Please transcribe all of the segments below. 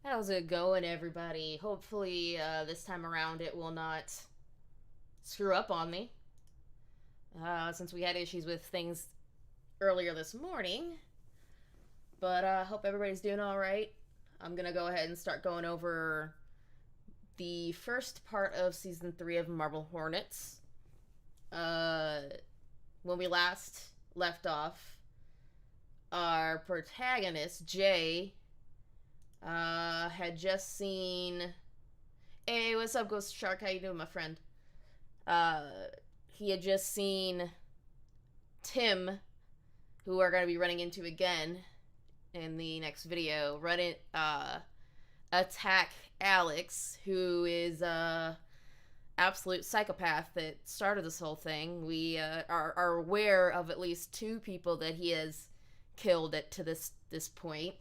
How's it going, everybody? Hopefully, this time around it will not screw up on me. Since we had issues with things earlier this morning. But hope everybody's doing alright. I'm gonna go ahead and start going over the first part of Season 3 of Marble Hornets. When we last left off, our protagonist, Jay, had just seen... Hey, what's up, Ghost Shark? How you doing, my friend? He had just seen Tim, who we're going to be running into again in the next video, attack Alex, who is absolute psychopath that started this whole thing. We are aware of at least 2 people that he has killed to this point.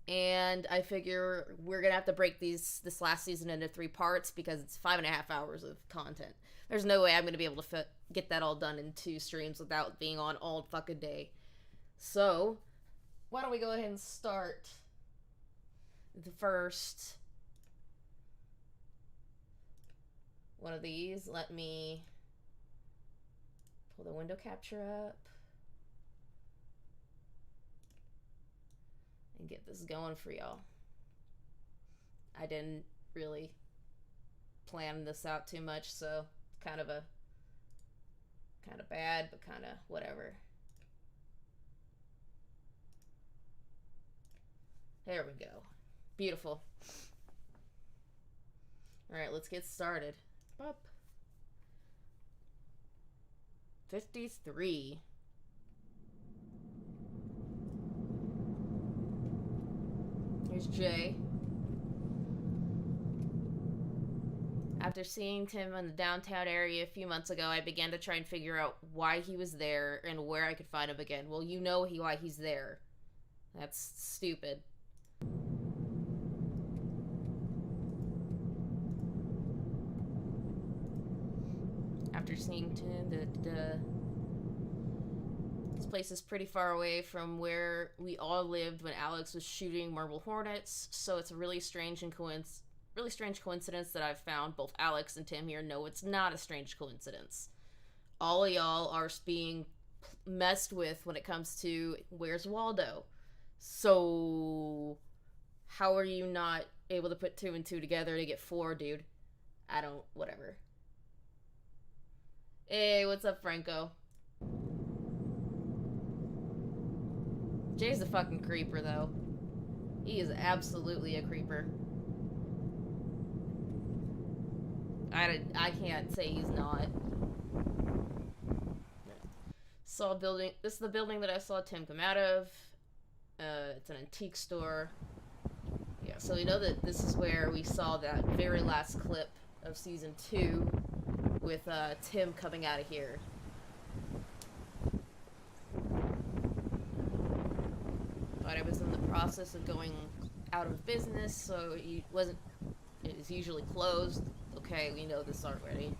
And I figure we're gonna have to break this last season into 3 parts because it's 5.5 hours of content. There's no way I'm gonna be able to get that all done in 2 streams without being on all fucking day. So, why don't we go ahead and start the first one of these. Let me pull the window capture up and get this going for y'all. I didn't really plan this out too much, so kind of bad, but kind of whatever. There we go. Beautiful. Alright, let's get started. Up. 53. Here's Jay. After seeing Tim in the downtown area a few months ago, I began to try and figure out why he was there and where I could find him again. Well, you know why he's there. That's stupid. After seeing Tim, this place is pretty far away from where we all lived when Alex was shooting Marble Hornets, so it's a really strange coincidence that I've found both Alex and Tim here. No, it's not a strange coincidence. All of y'all are being messed with when it comes to where's Waldo. So, how are you not able to put 2 and 2 together to get 4, dude? Whatever. Hey, what's up, Franco? Jay's a fucking creeper, though. He is absolutely a creeper. I can't say he's not. Saw a building. This is the building that I saw Tim come out of. It's an antique store. Yeah, so we know that this is where we saw that very last clip of season 2 with Tim coming out of here. But it was in the process of going out of business, so it was usually closed. Okay, we know this already.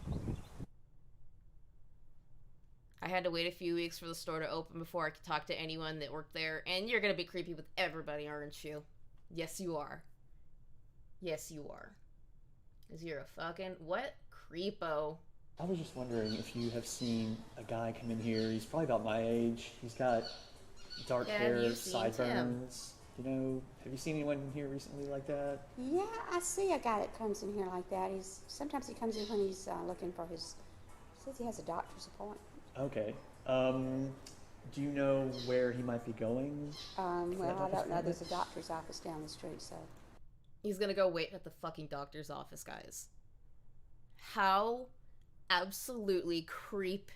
I had to wait a few weeks for the store to open before I could talk to anyone that worked there, and you're gonna be creepy with everybody, aren't you? Yes, you are. Yes, you are. Because you're a fucking... What? Creepo. I was just wondering if you have seen a guy come in here. He's probably about my age. He's got dark hair, sideburns. You know, have you seen anyone here recently like that? Yeah, I see a guy that comes in here like that. Sometimes he comes in when he's looking for says he has a doctor's appointment. Okay. Do you know where he might be going? Well, I don't know. There's a doctor's office down the street, so. He's gonna go wait at the fucking doctor's office, guys. How absolutely creep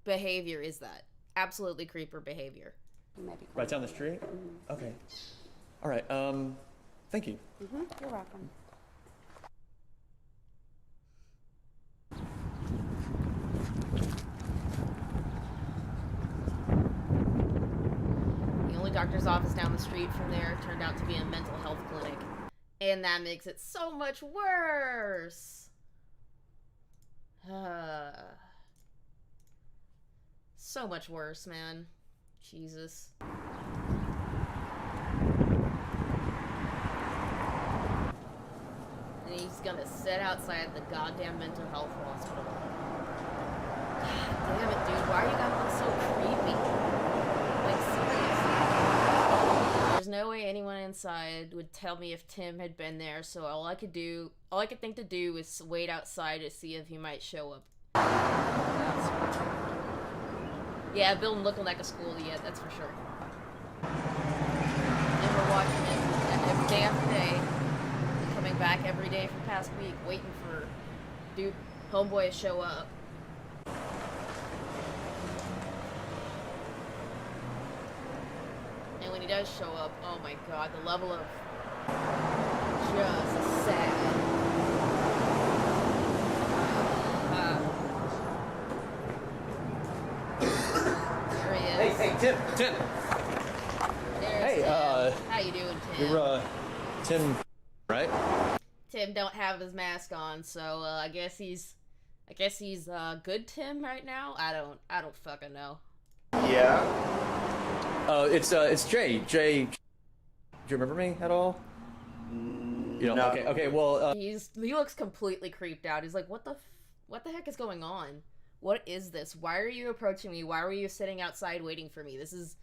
behavior is that? Absolutely creeper behavior. Right down the street? Mm-hmm. Okay. All right. Thank you. Mm-hmm. You're welcome. The only doctor's office down the street from there turned out to be a mental health clinic. And that makes it so much worse. So much worse, man. Jesus. and he's gonna sit outside the goddamn mental health hospital. God damn it, dude. Why you gotta look so creepy? Like, seriously. There's no way anyone inside would tell me if Tim had been there, so all I could think to do is wait outside to see if he might show up. Yeah, building looking like a school yet, that's for sure. And we're watching it every day after day. Coming back every day for the past week, waiting for dude homeboy to show up. And when he does show up, oh my god, the level of just sad. There he is. Hey, Tim. There's Hey, Tim. How you doing, Tim? You're, Tim, right? Tim don't have his mask on, so I guess he's good Tim right now. I don't fucking know. Yeah. It's Jay. Jay, do you remember me at all? You know, No. okay, well, He looks completely creeped out. He's like, what the heck is going on? What is this? Why are you approaching me? Why were you sitting outside waiting for me? This is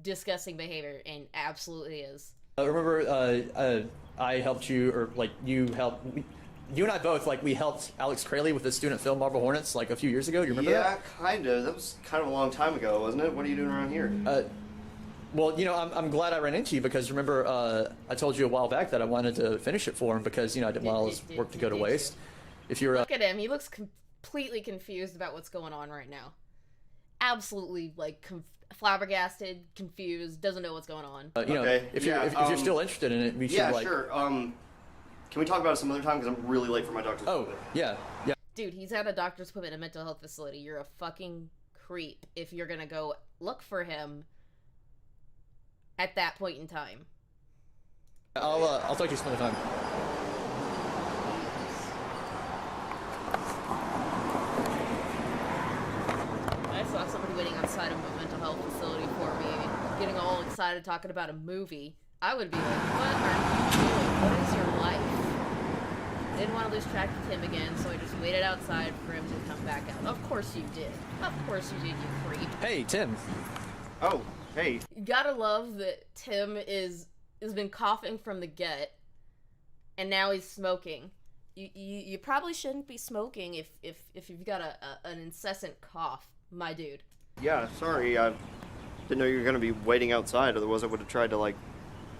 disgusting behavior, and absolutely is. remember, I helped you, or like you helped. You and I both, like, we helped Alex Crayley with the student film Marble Hornets like a few years ago. You remember that? Yeah, kind of. That was kind of a long time ago, wasn't it? What are you doing around here? Well, you know, I'm glad I ran into you because remember, I told you a while back that I wanted to finish it for him because, you know, I didn't want all his work to go to waste. If you're Look at him. He looks completely confused about what's going on right now. Absolutely, like, flabbergasted, confused, doesn't know what's going on. you know, Okay, if yeah, you're still interested in it, we should, Yeah, like... sure. Can we talk about it some other time? Because I'm really late for my doctor's Oh, appointment. yeah. Dude, he's at a doctor's appointment at a mental health facility. You're a fucking creep if you're gonna go look for him at that point in time. I'll talk to you some other time. I saw somebody waiting outside of a mental health facility for me, getting all excited talking about a movie. I would be like, what are you doing? What is your life? Didn't want to lose track of Tim again, so I just waited outside for him to come back out. Of course you did. Of course you did, you creep. Hey, Tim. Oh, hey. You gotta love that Tim has been coughing from the get, and now he's smoking. You probably shouldn't be smoking if you've got an incessant cough, my dude. Yeah, sorry. I didn't know you were going to be waiting outside. Otherwise, I would have tried to, like,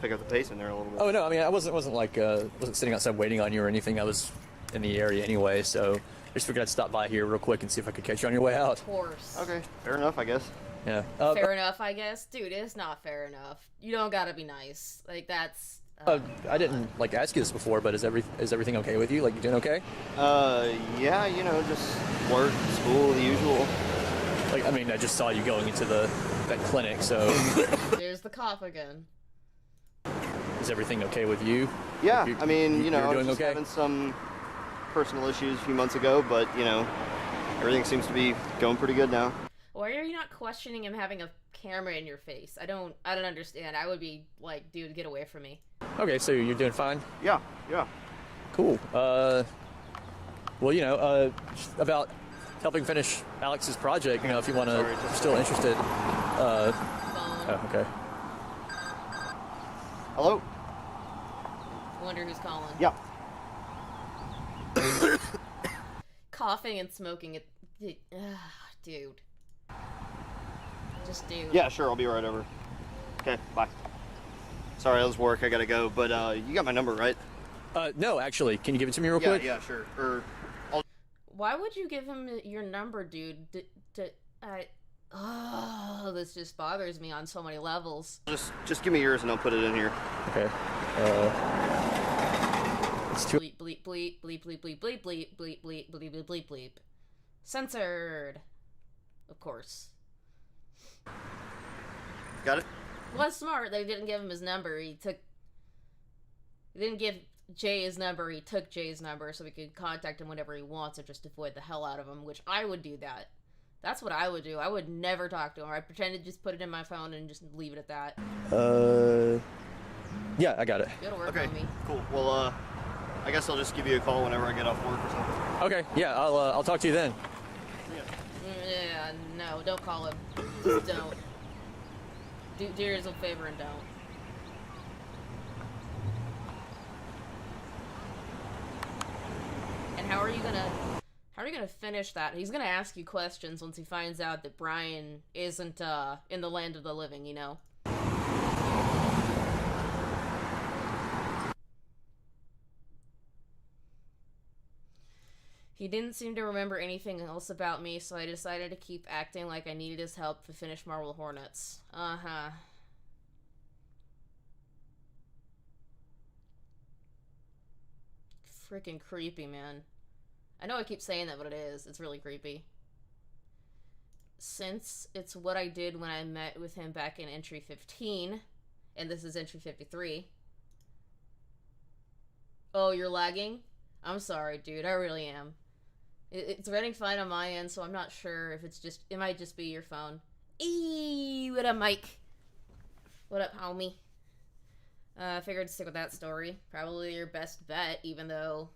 pick up the pace in there a little bit. Oh, no, I mean, I wasn't like, wasn't sitting outside waiting on you or anything. I was in the area anyway, so I just figured I'd stop by here real quick and see if I could catch you on your way out. Of course. Okay, fair enough, I guess. Yeah. Fair enough, I guess. Dude, it's not fair enough. You don't gotta be nice. Like, that's... I didn't, like, ask you this before, but is everything okay with you? Like, you doing okay? Yeah, you know, just work, school, the usual. Like, I mean, I just saw you going into that clinic, so... There's the cough again. Is everything okay with you? Yeah, You're- I mean, you know, you're I was doing just okay? having some personal issues a few months ago, but, you know, everything seems to be going pretty good now. Why are you not questioning him having a camera in your face? I don't understand. I would be like, dude, get away from me. Okay, so you're doing fine? Yeah. Cool. Well, you know, just about helping finish Alex's project, you know, if you want to, Sorry, if you're still interested. Phone. Oh, okay. Hello? I wonder who's calling. Yeah. Coughing and smoking. Dude. Just dude. Yeah, sure, I'll be right over. Okay, bye. Sorry, that was work, I gotta go, but you got my number, right? No, actually, can you give it to me real quick? Yeah, sure. Why would you give him your number, dude? This just bothers me on so many levels. Just give me yours and I'll put it in here. Okay. It's too... Bleep, bleep, bleep, bleep, bleep, bleep, bleep, bleep, bleep, bleep, bleep, bleep, bleep, bleep. Censored. Of course. Got it? Well, that's smart. They didn't give him his number. They didn't give Jay his number. He took Jay's number so we could contact him whenever he wants or just avoid the hell out of him, which I would do that. That's what I would do. I would never talk to him. I'd pretend to just put it in my phone and just leave it at that. Yeah, I got it. It'll work Okay, on me. cool. Well, I I guess I'll just give you a call whenever I get off work or something. Okay, yeah, I'll talk to you then. Yeah, no, don't call him. Just don't. Do yourself a favor and don't. And how are you gonna finish that? He's gonna ask you questions once he finds out that Brian isn't in the land of the living, you know? He didn't seem to remember anything else about me, so I decided to keep acting like I needed his help to finish Marble Hornets. Uh-huh. Freaking creepy, man. I know I keep saying that, but it is. It's really creepy. Since it's what I did when I met with him back in entry 15, and this is entry 53. Oh, you're lagging? I'm sorry, dude. I really am. It's running fine on my end, so I'm not sure if it's just... It might just be your phone. Eee, what up, Mike? What up, homie? I figured to stick with that story. Probably your best bet, even though...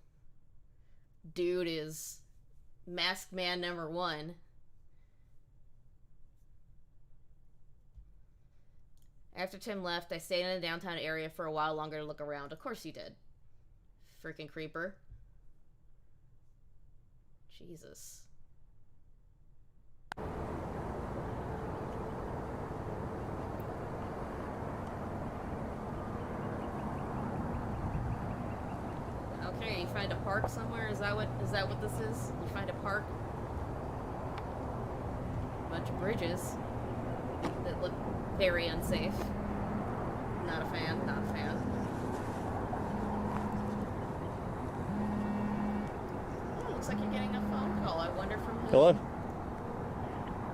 Dude is... Masked Man #1. After Tim left, I stayed in the downtown area for a while longer to look around. Of course you did. Freaking creeper. Jesus. Okay, you find a park somewhere? Is that what this is? You find a park? Bunch of bridges that look very unsafe. Not a fan, not a fan. Looks like you're getting a phone call. I wonder from who. Hello?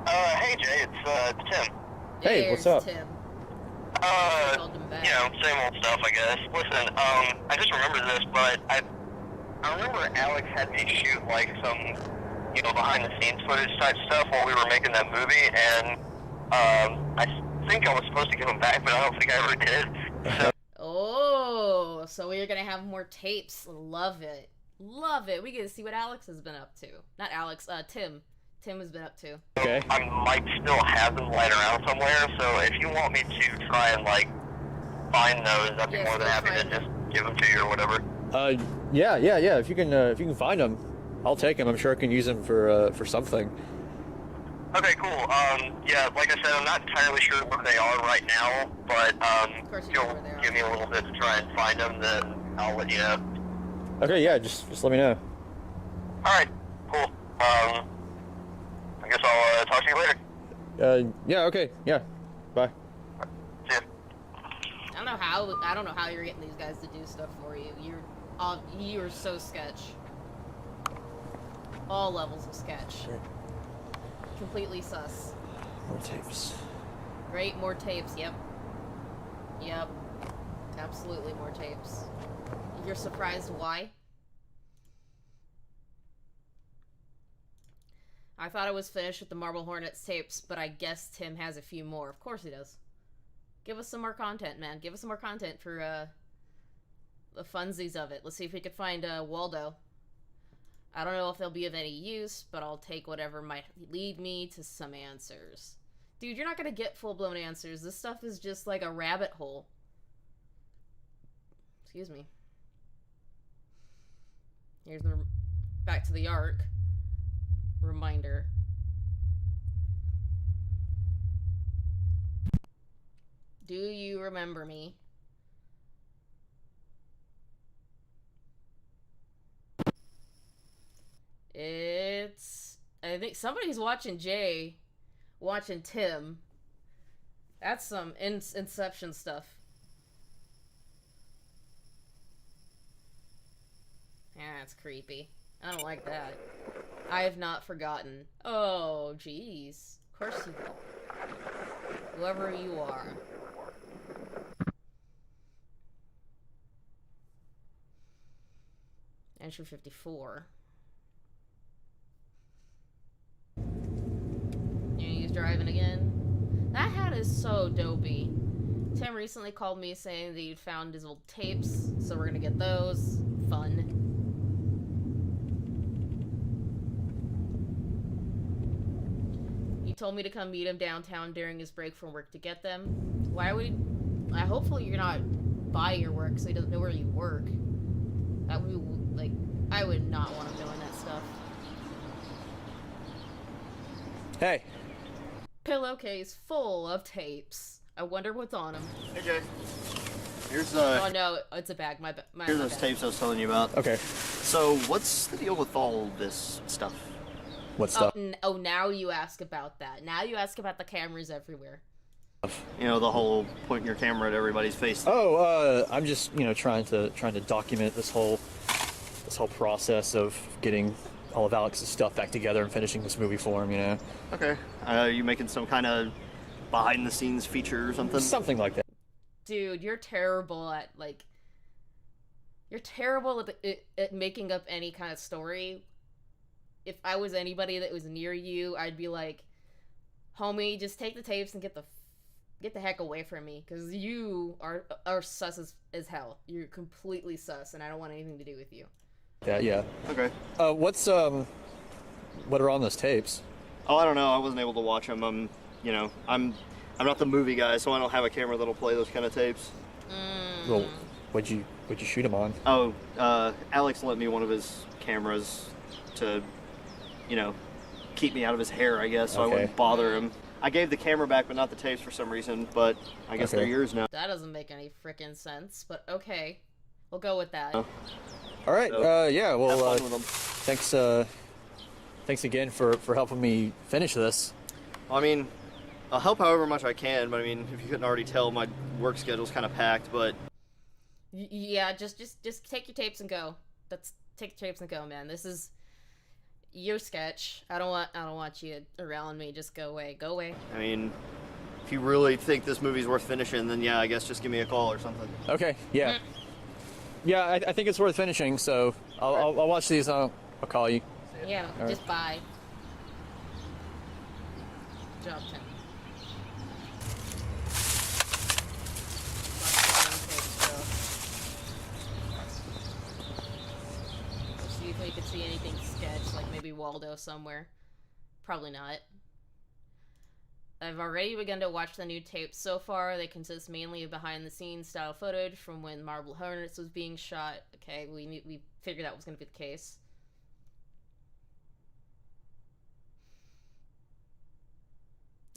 Hey Jay, it's Tim. Hey, what's up? Tim. Same old stuff, I guess. Listen, I just remembered this, but I remember Alex had me shoot, like, some, behind-the-scenes footage type stuff while we were making that movie, and, I think I was supposed to give him back, but I don't think I ever did. So. Oh, so we're gonna have more tapes. Love it. Love it. We get to see what Alex has been up to. Not Alex, Tim. Tim has been up to. Okay. I might still have them lying around somewhere, so if you want me to try and, find those, I'd be more than happy to just give them to you or whatever. Yeah. If you can find them, I'll take them. I'm sure I can use them for something. Okay, cool. Yeah, like I said, I'm not entirely sure where they are right now, but, Of if you'll give me a little bit to try and find them, then I'll let you know. Okay, yeah, just let me know. Alright, cool. I guess I'll talk to you later. Yeah, okay, yeah. Bye. See ya. I don't know how you're getting these guys to do stuff for you. You're so sketch. All levels of sketch. Great. Completely sus. More tapes. Great, more tapes, yep. Yep. Absolutely more tapes. You're surprised why? I thought I was finished with the Marble Hornets tapes, but I guess Tim has a few more. Of course he does. Give us some more content, man. Give us some more content for, the funsies of it. Let's see if we could find, Waldo. I don't know if they'll be of any use, but I'll take whatever might lead me to some answers. Dude, you're not gonna get full-blown answers. This stuff is just like a rabbit hole. Excuse me. Here's the... Back to the Ark. Reminder. Do you remember me? I think somebody's watching Jay, watching Tim. That's some Inception stuff. Yeah, that's creepy. I don't like that. I have not forgotten. Oh, jeez. Of course you will. Whoever you are. Entry 54. He's driving again. That hat is so dopey. Tim recently called me saying that he'd found his old tapes, so we're gonna get those. fun. He told me to come meet him downtown during his break from work to get them. Why would he... hopefully you're not by your work so he doesn't know where you work. That would be, like... I would not want him knowing that stuff. Hey. Pillowcase full of tapes. I wonder what's on them. Hey, Jay. Here's Oh no, it's a bag. Here's those tapes I was telling you about. Okay. So, what's the deal with all this stuff? What stuff? Oh, now you ask about that. Now you ask about the cameras everywhere. You know, the whole pointing your camera at everybody's face. Oh, I'm just, trying to document this whole process of getting all of Alex's stuff back together and finishing this movie for him, Okay. Are you making some kind of behind-the-scenes feature or something? Something like that. Dude, you're terrible at, You're terrible at making up any kind of story. If I was anybody that was near you, I'd be like, homie, just take the tapes and get the heck away from me, because you are sus as hell. You're completely sus, and I don't want anything to do with you. Yeah. Okay. What are on those tapes? Oh, I don't know. I wasn't able to watch them. I'm not the movie guy, so I don't have a camera that'll play those kind of tapes. Well, what'd you shoot him on? Oh, Alex lent me one of his cameras to, keep me out of his hair, I guess, so I wouldn't bother him. I gave the camera back, but not the tapes for some reason, but I guess they're yours now. That doesn't make any frickin' sense, but okay. We'll go with that. All right, So, yeah, well, have fun with them. thanks again for helping me finish this. Well, I mean, I'll help however much I can, but I mean, if you couldn't already tell, my work schedule's kind of packed, but... Yeah, just take your tapes and go. Take your tapes and go, man. This is your sketch. I don't want you around me. Just go away. Go away. I mean, if you really think this movie's worth finishing, then yeah, I guess just give me a call or something. Okay, yeah. Yeah, I think it's worth finishing, so I'll watch these and I'll call you. Yeah, All just bye. Job 10. Let's see if we could see anything sketched, like maybe Waldo somewhere. Probably not. I've already begun to watch the new tapes. So far, they consist mainly of behind-the-scenes style footage from when Marble Hornets was being shot. Okay, we figured that was going to be the case.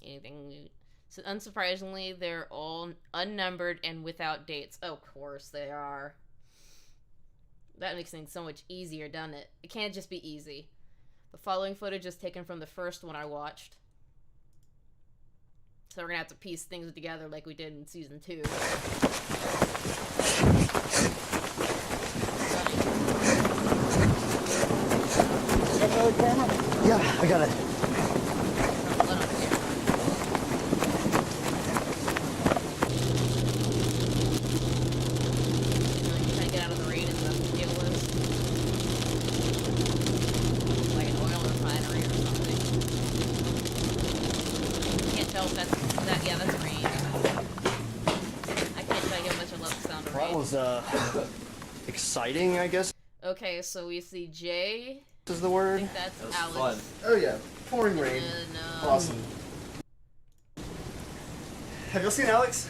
Anything new? So unsurprisingly, they're all unnumbered and without dates. Oh, of course they are. That makes things so much easier, doesn't it? It can't just be easy. The following footage is taken from the first one I watched. So we're gonna have to piece things together like we did in season 2. Yeah, I got it. Trying to get out of the rain and the deal was like an oil refinery or something. Can't tell if that's rain. I can't tell you how much I love the sound of rain. That was exciting, I guess. Okay, so we see Jay. Is the I word? think that's That was Alex. fun. Oh yeah, pouring rain. No. Awesome. Have you seen Alex?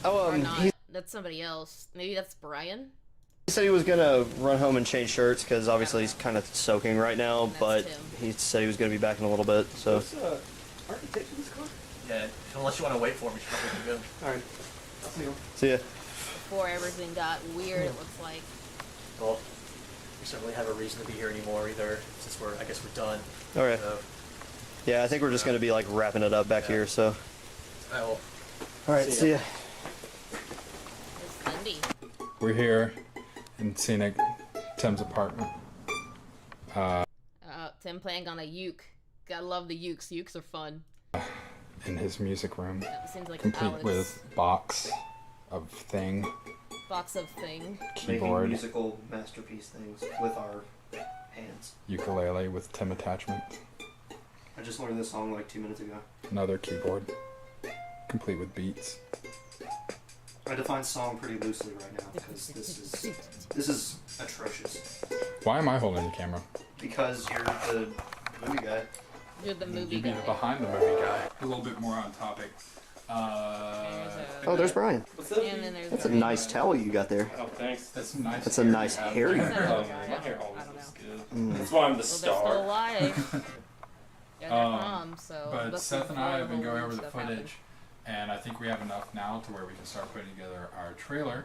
Oh, Or not. he That's somebody else. Maybe that's Brian? said he was gonna run home and change shirts because obviously he's kind of soaking right now, That's but Tim. he said he was gonna be back in a little bit. So. Aren't you taking this car? Yeah, unless you want to wait for me, you probably can go. All right. I'll see you. See ya. Before everything got weird, it looks like. Well, we don't really have a reason to be here anymore either, since I guess we're done. All right. So, Yeah, I think we're just gonna be like wrapping it up back here. So. I will. All right. See ya. It's Lindy. We're here in scenic Tim's apartment. Tim playing on a uke. Gotta love the ukes. Ukes are fun. In his music room, That seems like complete Alex. with box of thing, Box of thing. keyboard, musical masterpiece things with our hands. ukulele with Tim attachment, I just learned this song like 2 minutes ago. another keyboard, complete with beats. I define song pretty loosely right now because this is atrocious. Why am I holding the camera? Because you're the movie guy. You're the movie You'd be guy. the behind the movie guy. A little bit more on topic. Oh, there's Brian. What's up? And then there's That's a nice towel you got there. Oh, thanks. That's nice. That's a nice hair. My hair always looks good. That's why I'm the Well, they're star. still alive. Yeah, they're from, so. But that's Seth and I have been before going the over the stuff footage, happened. and I think we have enough now to where we can start putting together our trailer.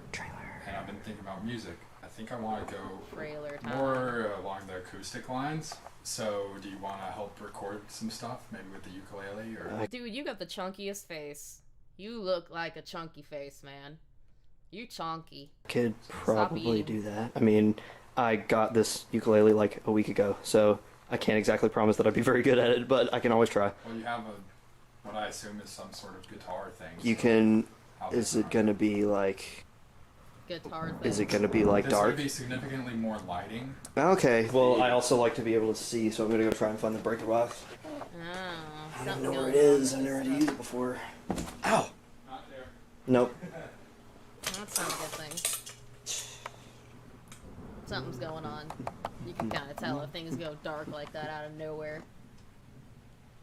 And I've been thinking about music. I think I want to go Trailer time. more along the acoustic lines. So, do you want to help record some stuff, maybe with the ukulele or? Dude, you got the chunkiest face. You look like a chunky face, man. You chunky. Could probably eating. do that. I mean, I got this ukulele like a week ago, so I can't exactly promise that I'd be very good at it, but I can always try. Well, you have what I assume is some sort of guitar thing. You so can. how Is can it gonna be like? Guitar thing. Is it gonna be like This dark? would be significantly more lighting. Okay. Well, I also like to be able to see, so I'm gonna go try and find the breaker box. Oh, I don't something know where going it on is. with I've never had to this use it before. Ow. Not there. Nope. stuff. That's not a good thing. Something's going on. You can kind of tell if things go dark like that out of nowhere.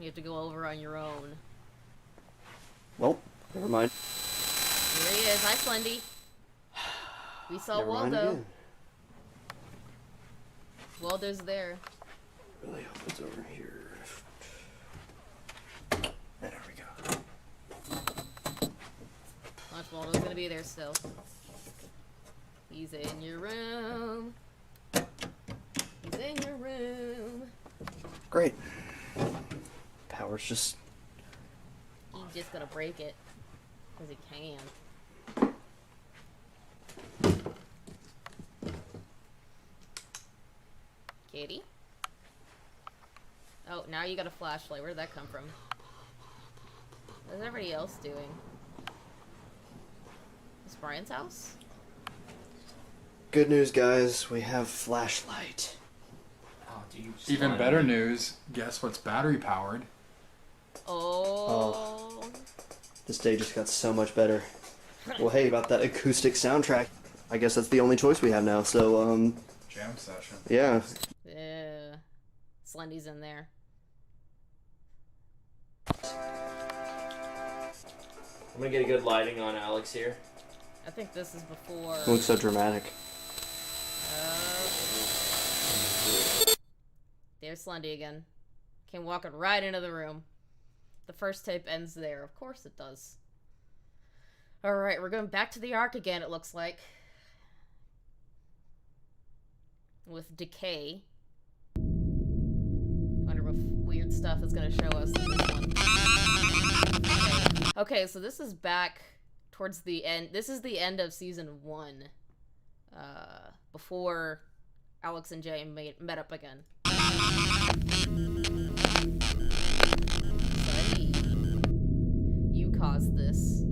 You have to go over on your own. Well, never mind. Here he is. Hi, Slendy. We saw Never mind Waldo. again. Waldo's there. Really hope it's over here. There we go. Watch, Waldo's gonna be there still. He's in your room. He's in your room. Great. Power's just. He's just gonna break it. Because he can. Katie? Oh, now you got a flashlight. Where did that come from? What's everybody else doing? Is Brian's house? Good news, guys. We have flashlight. Oh, dude, Even better news, guess what's battery powered? Oh. This day just got so much better. Well, hey, about that acoustic soundtrack, I guess that's the only choice we have now. So, Jam session. yeah. Yeah. Slendy's in there. I'm gonna get a good lighting on Alex here. I think this is before. It looks so dramatic. There's Slendy again. Came walking right into the room. The first tape ends there. Of course it does. Alright, we're going back to the Ark again, it looks like. With Decay. Wonder what weird stuff is going to show us in this one. Okay, so this is back towards the end. This is the end of season 1. Before Alex and Jay met up again. Sorry. You caused this.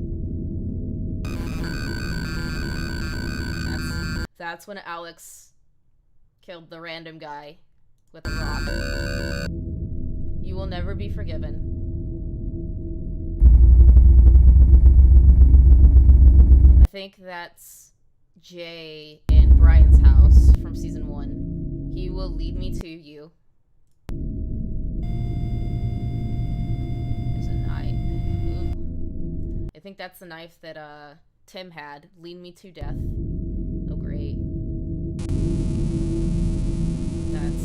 That's when Alex killed the random guy with a rock. You will never be forgiven. I think that's Jay in Brian's house from season 1. He will lead me to you. There's a knife. Ooh. I think that's the knife that Tim had. Lead me to death. Oh, great. That's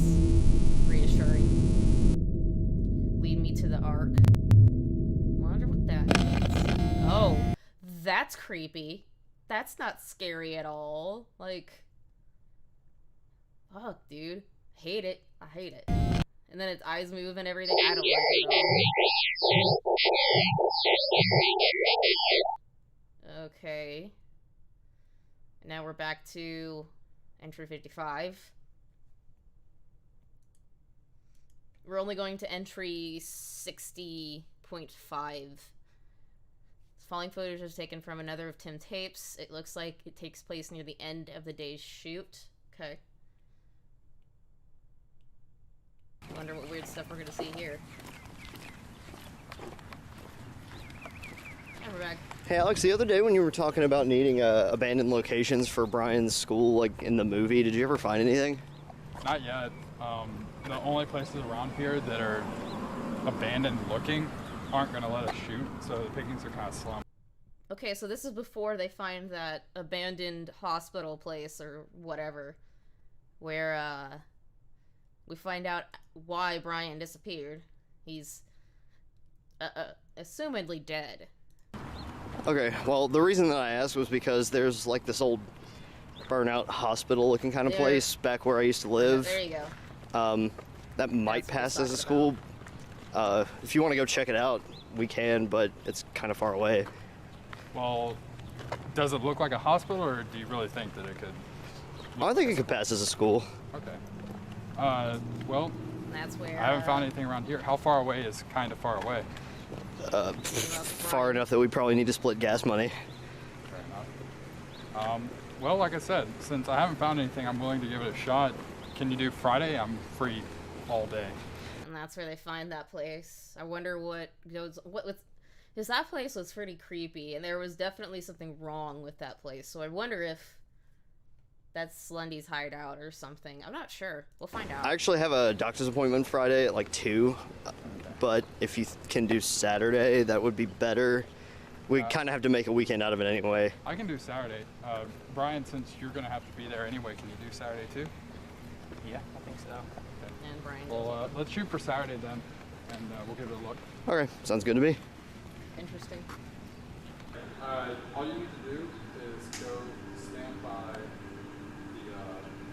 reassuring. Lead me to the Ark. Wonder what that is. Oh, that's creepy. That's not scary at all. Like, fuck, dude. Hate it. I hate it. And then its eyes move and everything. I don't like it at all. Okay. Now we're back to entry 55. We're only going to entry 60.5. Following footage was taken from another of Tim's tapes. It looks like it takes place near the end of the day's shoot. Okay. Wonder what weird stuff we're gonna see here. And we're back. Hey Alex, the other day when you were talking about needing abandoned locations for Brian's school, like in the movie, did you ever find anything? Not yet. The only places around here that are abandoned looking aren't going to let us shoot, so the pickings are kind of slim. Okay, so this is before they find that abandoned hospital place or whatever, where we find out why Brian disappeared. He's assumedly dead. Okay, well, the reason that I asked was because there's like this old burnout hospital looking kind of place back where I used to live. There you go. That might pass as a school. If you want to go check it out, we can, but it's kind of far away. Well, does it look like a hospital, or do you really think that it could? I think it could pass as a school. Okay. Well, that's where I haven't found anything around here. How far away is kind of far away? Far enough that we probably need to split gas money. Fair enough. Well, like I said, since I haven't found anything, I'm willing to give it a shot. Can you do Friday? I'm free all day. And that's where they find that place. I wonder what goes... Because that place was pretty creepy, and there was definitely something wrong with that place. So I wonder if that's Lundy's hideout or something. I'm not sure. We'll find out. I actually have a doctor's appointment Friday at like 2, but if you can do Saturday, that would be better. We kind of have to make a weekend out of it anyway. I can do Saturday. Brian, since you're going to have to be there anyway, can you do Saturday too? Yeah, I think so. Okay. And Brian. Well, let's shoot for Saturday then, and we'll give it a look. Okay, sounds good to me. Interesting. All you need to do is go stand by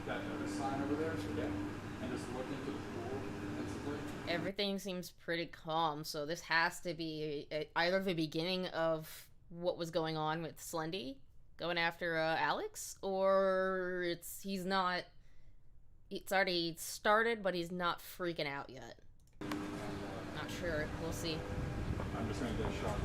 that notice sign over there, and just look into the pool instantly. Everything seems pretty calm, so this has to be either the beginning of what was going on with Slendy going after Alex, or it's already started, but he's not freaking out yet. Not sure. We'll see. I'm just going to get a shot.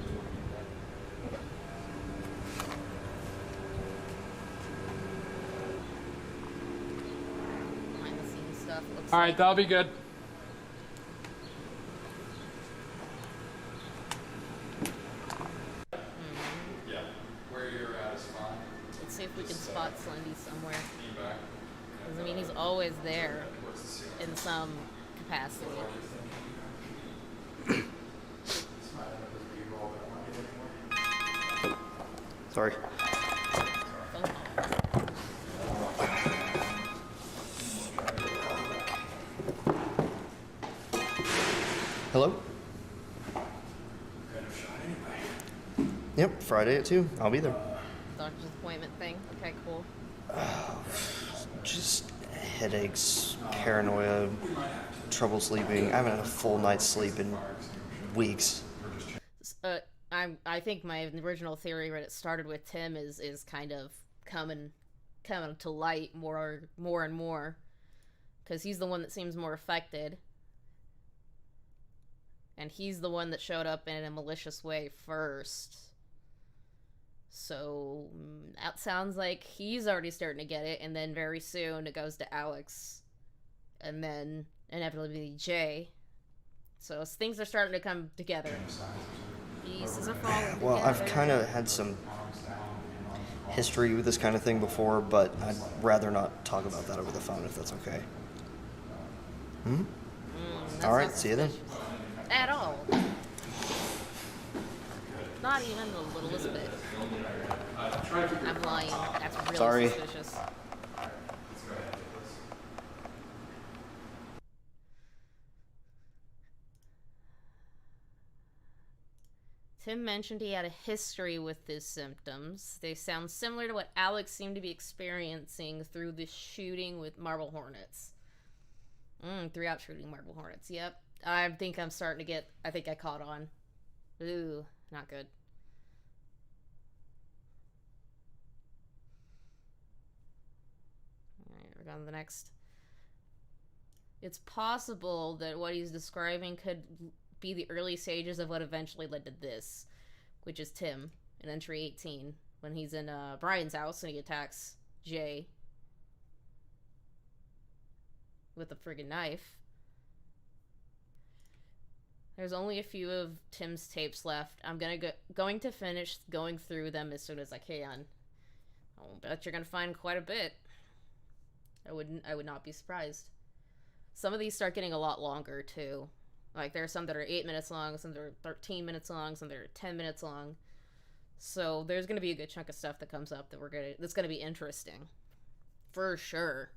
Behind the scenes stuff. All right, that'll be good. Yeah, where you're at is fine. Let's see if we can spot Slendy somewhere. Because, I mean, he's always there in some capacity. Sorry. Hello? Yep, Friday at 2. I'll be there. Doctor's appointment thing. Okay, cool. Just headaches, paranoia, trouble sleeping. I haven't had a full night's sleep in weeks. I think my original theory when it started with Tim is kind of coming to light more and more, because he's the one that seems more affected, and he's the one that showed up in a malicious way first. So that sounds like he's already starting to get it, and then very soon it goes to Alex, and then inevitably Jay. So things are starting to come together. Pieces are falling together. Well, I've kind of had some history with this kind of thing before, but I'd rather not talk about that over the phone if that's okay. All right, see you then. At all. Not even the littlest bit. I'm lying. That's really Sorry. suspicious. Tim mentioned he had a history with his symptoms. They sound similar to what Alex seemed to be experiencing through the shooting with Marble Hornets. Throughout shooting Marble Hornets, yep. I think I'm starting to get... I think I caught on. Ooh, not good. Alright, we're on to the next. It's possible that what he's describing could be the early stages of what eventually led to this, which is Tim in entry 18 when he's in Brian's house and he attacks Jay with a friggin' knife. There's only a few of Tim's tapes left. I'm going to finish going through them as soon as I can. I'll bet you're gonna find quite a bit. I would not be surprised. Some of these start getting a lot longer too. Like there are some that are 8 minutes long, some that are 13 minutes long, some that are 10 minutes long. So there's gonna be a good chunk of stuff that comes up that's gonna be interesting, for sure.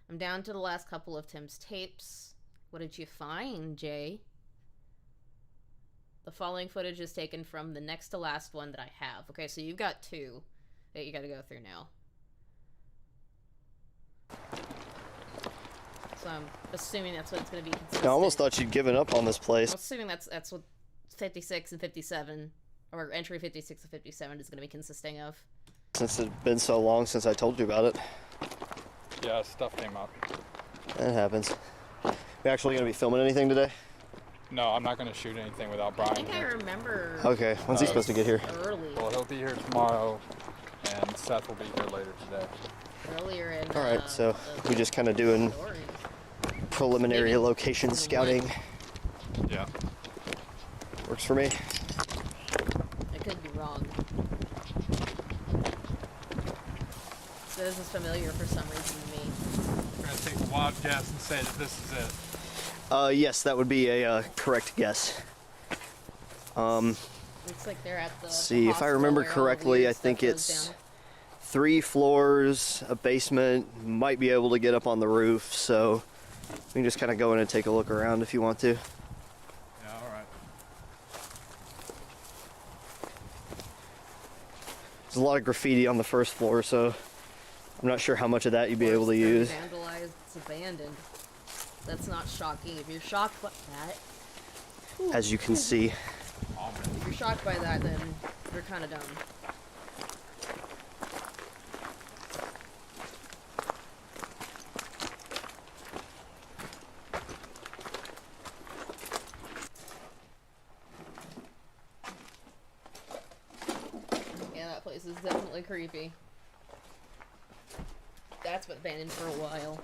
I'm down to the last couple of Tim's tapes. What did you find, Jay? The following footage is taken from the next to last one that I have. Okay, so you've got 2 that you gotta go through now. So I'm assuming that's what it's gonna be consistent. I almost thought you'd given up on this place. I'm assuming that's what 56 and 57, or entry 56 and 57 is gonna be consisting of. Since it's been so long since I told you about it. Yeah, stuff came up. That happens. We actually gonna be filming anything today? No, I'm not going to shoot anything without Brian. I think I remember. Okay, when's he supposed to get here? Early. Well, he'll be here tomorrow, and Seth will be here later today. Earlier in. All right, so we just kind of doing preliminary location scouting. Yeah. Works for me. I could be wrong. So this is familiar for some reason to me. We're going to take a wild guess and say that this is it. Yes, that would be a correct guess. Looks like they're at the. See, if I remember correctly, I think it's 3 floors, a basement, might be able to get up on the roof, so we can just kind of go in and take a look around if you want to. Yeah, all right. There's a lot of graffiti on the first floor, so I'm not sure how much of that you'd be able to use. Vandalized, it's abandoned. That's not shocking. If you're shocked by that, as you can see. If you're shocked by that, then you're kind of dumb. Yeah, that place is definitely creepy. That's been abandoned for a while.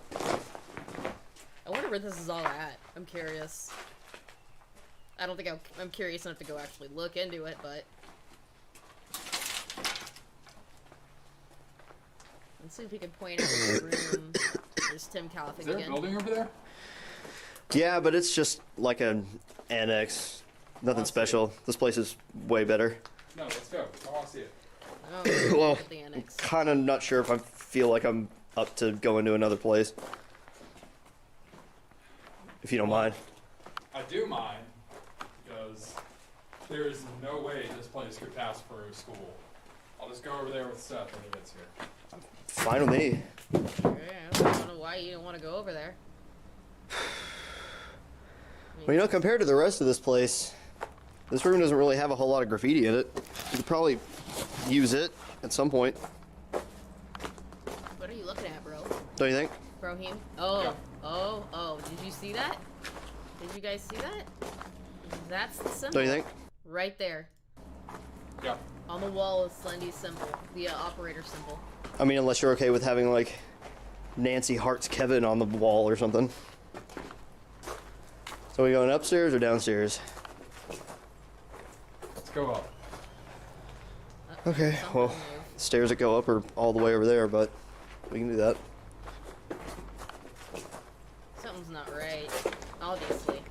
I wonder where this is all at. I'm curious. I don't think I'm curious enough to go actually look into it, but... Let's see if we can point out the room. There's Tim Calvin Is there again. a building over there? Yeah, but it's just like an annex. Nothing special. This place is way better. No, let's go. I want to see it. Oh, Well, look at the annex. kind of not sure if I feel like I'm up to going to another place. If you don't mind. I do mind, because there is no way this place could pass for a school. I'll just go over there with Seth when he gets here. Fine with me. Yeah, I don't know why you don't want to go over there. Well, you know, compared to the rest of this place, this room doesn't really have a whole lot of graffiti in it. You could probably use it at some point. What are you looking at, bro? Don't you think? Brohim? Oh, Yeah. oh. Did you see that? Did you guys see that? That's the symbol. Don't you think? Right there. Yeah. On the wall is Slendy's symbol. The operator symbol. I mean, unless you're okay with having, like, Nancy Hart's Kevin on the wall or something. So we going upstairs or downstairs? Let's go up. Okay, Something well, moved. stairs that go up are all the way over there, but we can do that. Something's not right. Obviously.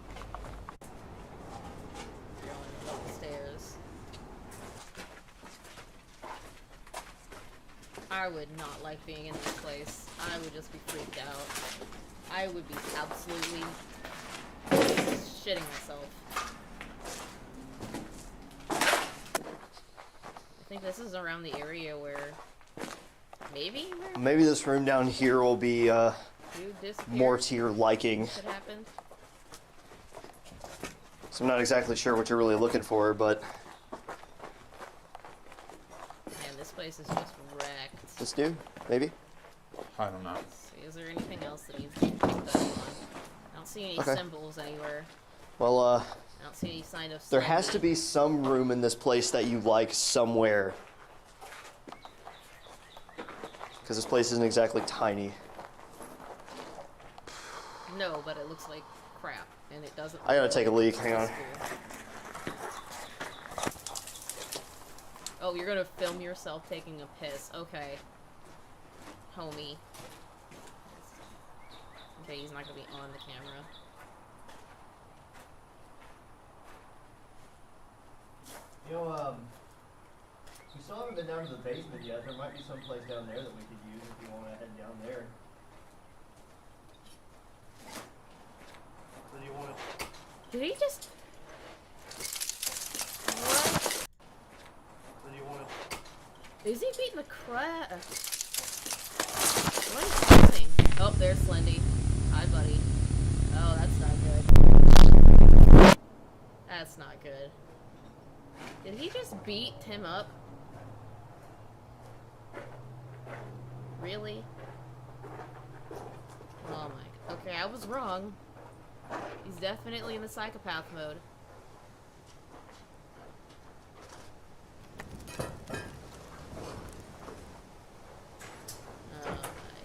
Going up the stairs. I would not like being in this place. I would just be freaked out. I would be absolutely shitting myself. I think this is around the area where maybe where Maybe this room down here will be you disappeared. more to your liking. Could happen. So I'm not exactly sure what you're really looking for, but Man, this place is just wrecked. this dude, maybe? I don't know. Let's see, is there anything else that needs to be picked up on? I don't see any Okay. symbols anywhere. Well, I don't see any sign of there has to Slendy. be some room in this place that you like somewhere. Because this place isn't exactly tiny. No, but it looks like crap, and it doesn't. I gotta take a leak. Hang on. Cool. Oh, you're gonna film yourself taking a piss. Okay. Homie. Okay, he's not gonna be on the camera. You know, we still haven't been down to the basement yet. There might be some place down there that we could use if you want to head down there. What do you want? Did he just... What? What do you want? Is he beating the crap? What is he doing? Oh, there's Slendy. Hi, buddy. Oh, that's not good. That's not good. Did he just beat Tim up? Really? Oh my... Okay, I was wrong. He's definitely in the psychopath mode.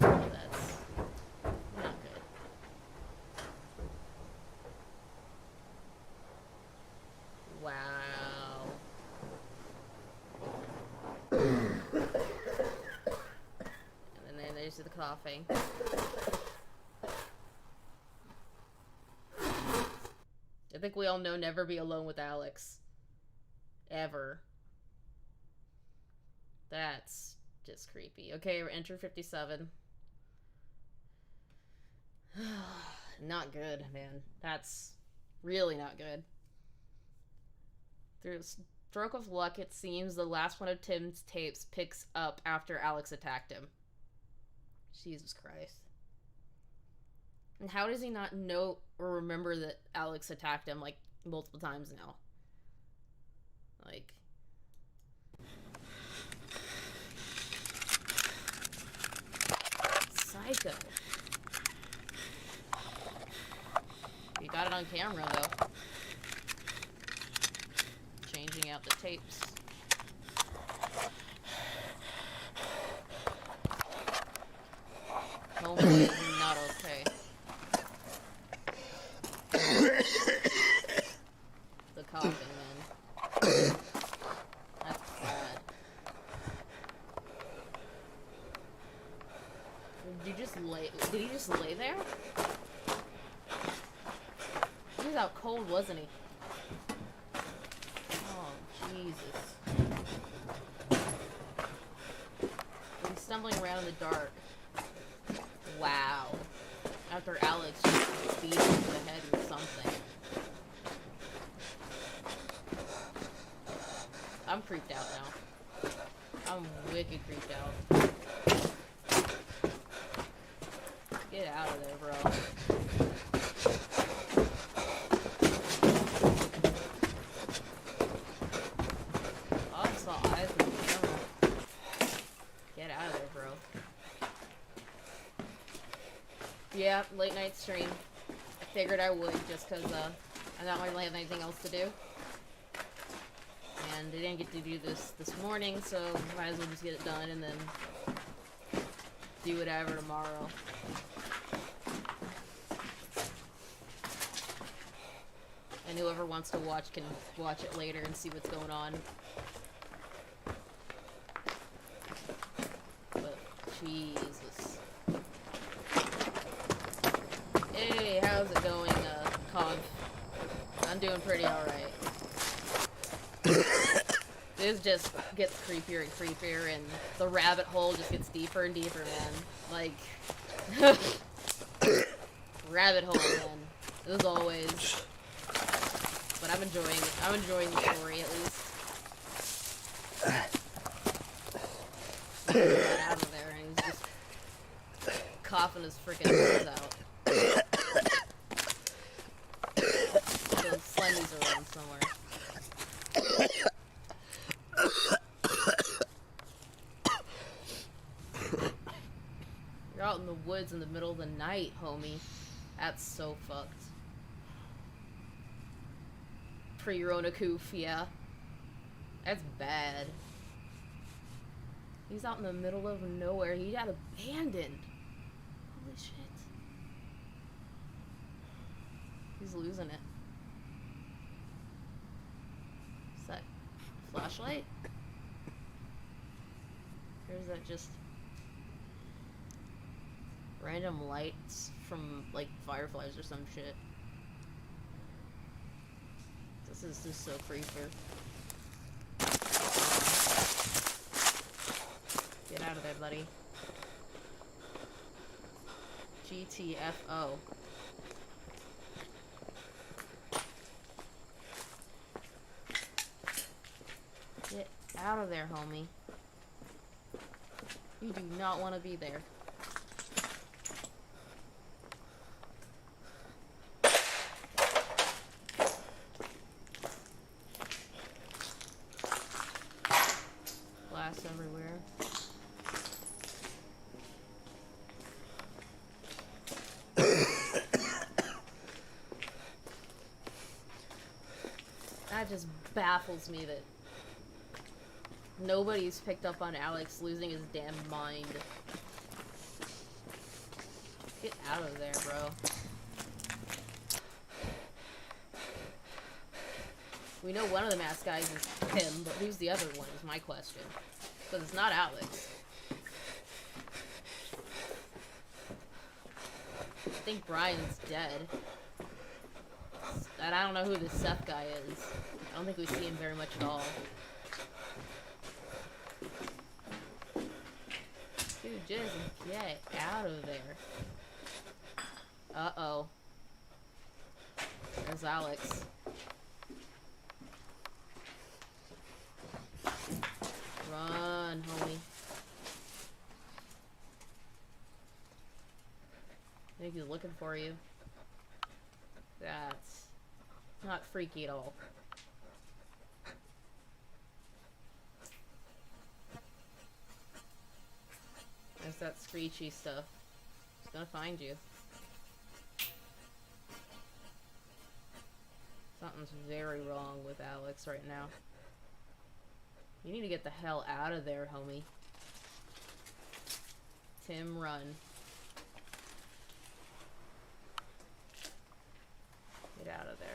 Oh my, that's not good. Wow. And then there's the coughing. I think we all know never be alone with Alex. Ever. That's just creepy. Okay, we're enter 57. Not good, man. That's really not good. Through a stroke of luck, it seems the last one of Tim's tapes picks up after Alex attacked him. Jesus Christ. And how does he not know or remember that Alex attacked him, like, multiple times now? Like... Psycho. You got it on camera, though. Changing out the tapes. Homeboy is not okay. The coughing, man. That's bad. Did he just lay there? He was out cold, wasn't he? Oh, Jesus. He's stumbling around in the dark. Wow. After Alex just beat him in the head with something. I'm creeped out now. I'm wicked creeped out. Get out of there, bro. Oh, I saw eyes in the camera. Get out of there, bro. Yeah, late night stream. I figured I would just because I don't really have anything else to do. And I didn't get to do this morning, so might as well just get it done and then do whatever tomorrow. And whoever wants to watch can watch it later and see what's going on. But, Jesus. Hey, how's it going, Conv? I'm doing pretty alright. This just gets creepier and creepier, and the rabbit hole just gets deeper and deeper, man. Like, rabbit hole, man. As always. But I'm enjoying it. I'm enjoying the story, at least. Get out of there, and he's just coughing his freaking nose out. Those Slendies around somewhere. You're out in the woods in the middle of the night, homie. That's so fucked. Pre-Rona Coof, yeah. That's bad. He's out in the middle of nowhere. He got abandoned. Holy shit. He's losing it. Is that a flashlight? Or is that just random lights from, like, fireflies or some shit? This is just so creeper. Get out of there, buddy. GTFO. Get out of there, homie. You do not want to be there. Glass everywhere. That just baffles me that nobody's picked up on Alex losing his damn mind. Get out of there, bro. We know one of the masked guys is him, but who's the other one is my question. Because it's not Alex. I think Brian's dead. And I don't know who this Seth guy is. I don't think we see him very much at all. Dude, just get out of there. Uh-oh. There's Alex. Run, homie. I think he's looking for you. That's not freaky at all. There's that screechy stuff. It's gonna find you. Something's very wrong with Alex right now. You need to get the hell out of there, homie. Tim, run. Get out of there.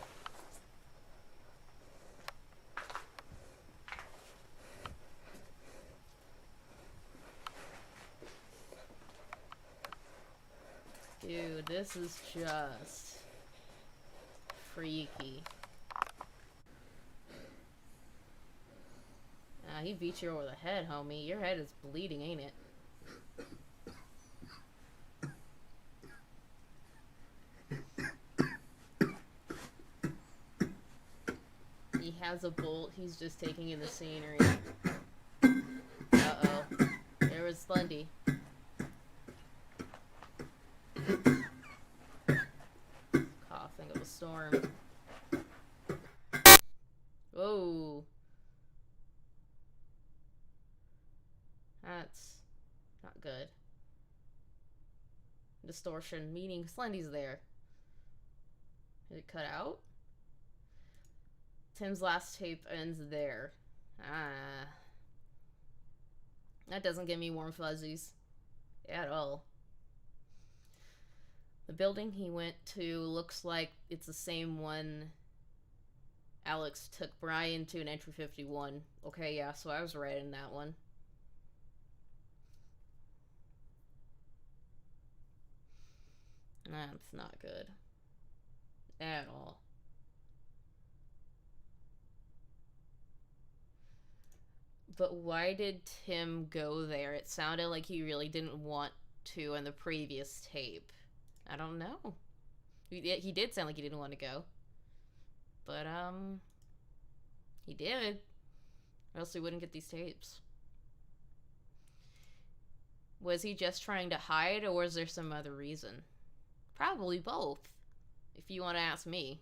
Dude, this is just freaky. He beat you over the head, homie. Your head is bleeding, ain't it? He has a bolt. He's just taking in the scenery. Uh-oh. There was Slendy. Coughing up a storm. Whoa. That's not good. Distortion, meaning Slendy's there. Did it cut out? Tim's last tape ends there. Ah. That doesn't give me warm fuzzies. At all. The building he went to looks like it's the same one Alex took Brian to in Entry 51. Okay, yeah, so I was right in that one. That's not good. At all. But why did Tim go there? It sounded like he really didn't want to in the previous tape. I don't know. He did sound like he didn't want to go. But, he did. Or else he wouldn't get these tapes. Was he just trying to hide, or was there some other reason? Probably both, if you want to ask me.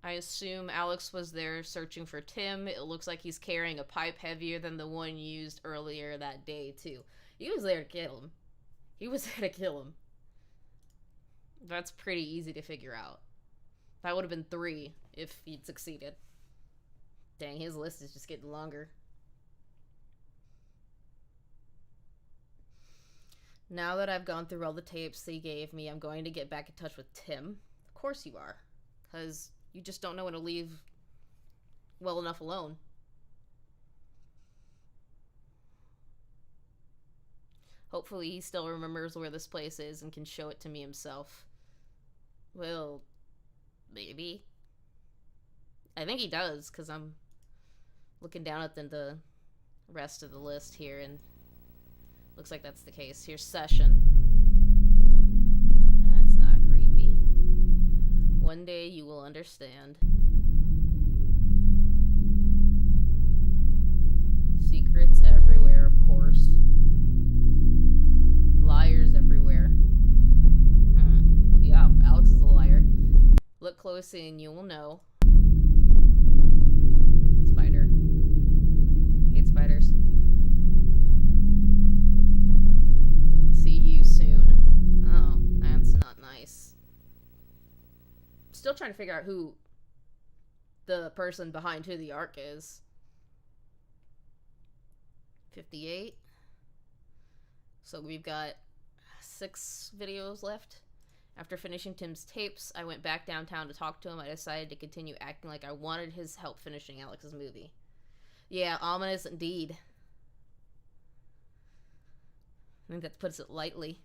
I assume Alex was there searching for Tim. It looks like he's carrying a pipe heavier than the one used earlier that day, too. He was there to kill him. He was there to kill him. That's pretty easy to figure out. That would have been 3 if he'd succeeded. Dang, his list is just getting longer. Now that I've gone through all the tapes they gave me, I'm going to get back in touch with Tim. Of course you are. Because you just don't know when to leave well enough alone. Hopefully he still remembers where this place is and can show it to me himself. Well, maybe. I think he does, because I'm looking down at the rest of the list here, and looks like that's the case. Here's Session. That's not creepy. One day you will understand. Secrets everywhere, of course. Liars everywhere. Yeah, Alex is a liar. Look closely and you will know. Spider. Hate spiders. See you soon. Oh, that's not nice. Still trying to figure out who the person behind who the arc is. 58. So we've got 6 videos left. After finishing Tim's tapes, I went back downtown to talk to him. I decided to continue acting like I wanted his help finishing Alex's movie. Yeah, ominous indeed. I think that puts it lightly.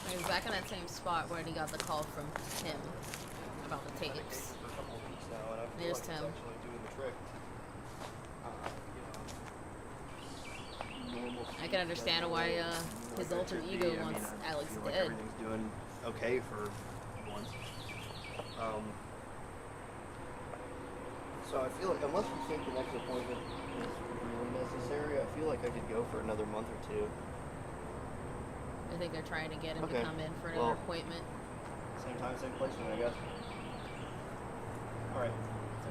I was back in that same spot where he got the call from Tim about the tapes. There's Tim. I can understand why his alter ego wants Alex dead. Everything's doing okay for once. So I feel like unless you think the next appointment is really necessary, I feel like I could go for another month or 2. I think they're trying to get him to come in for another appointment. Same time, same place, I guess. Alright.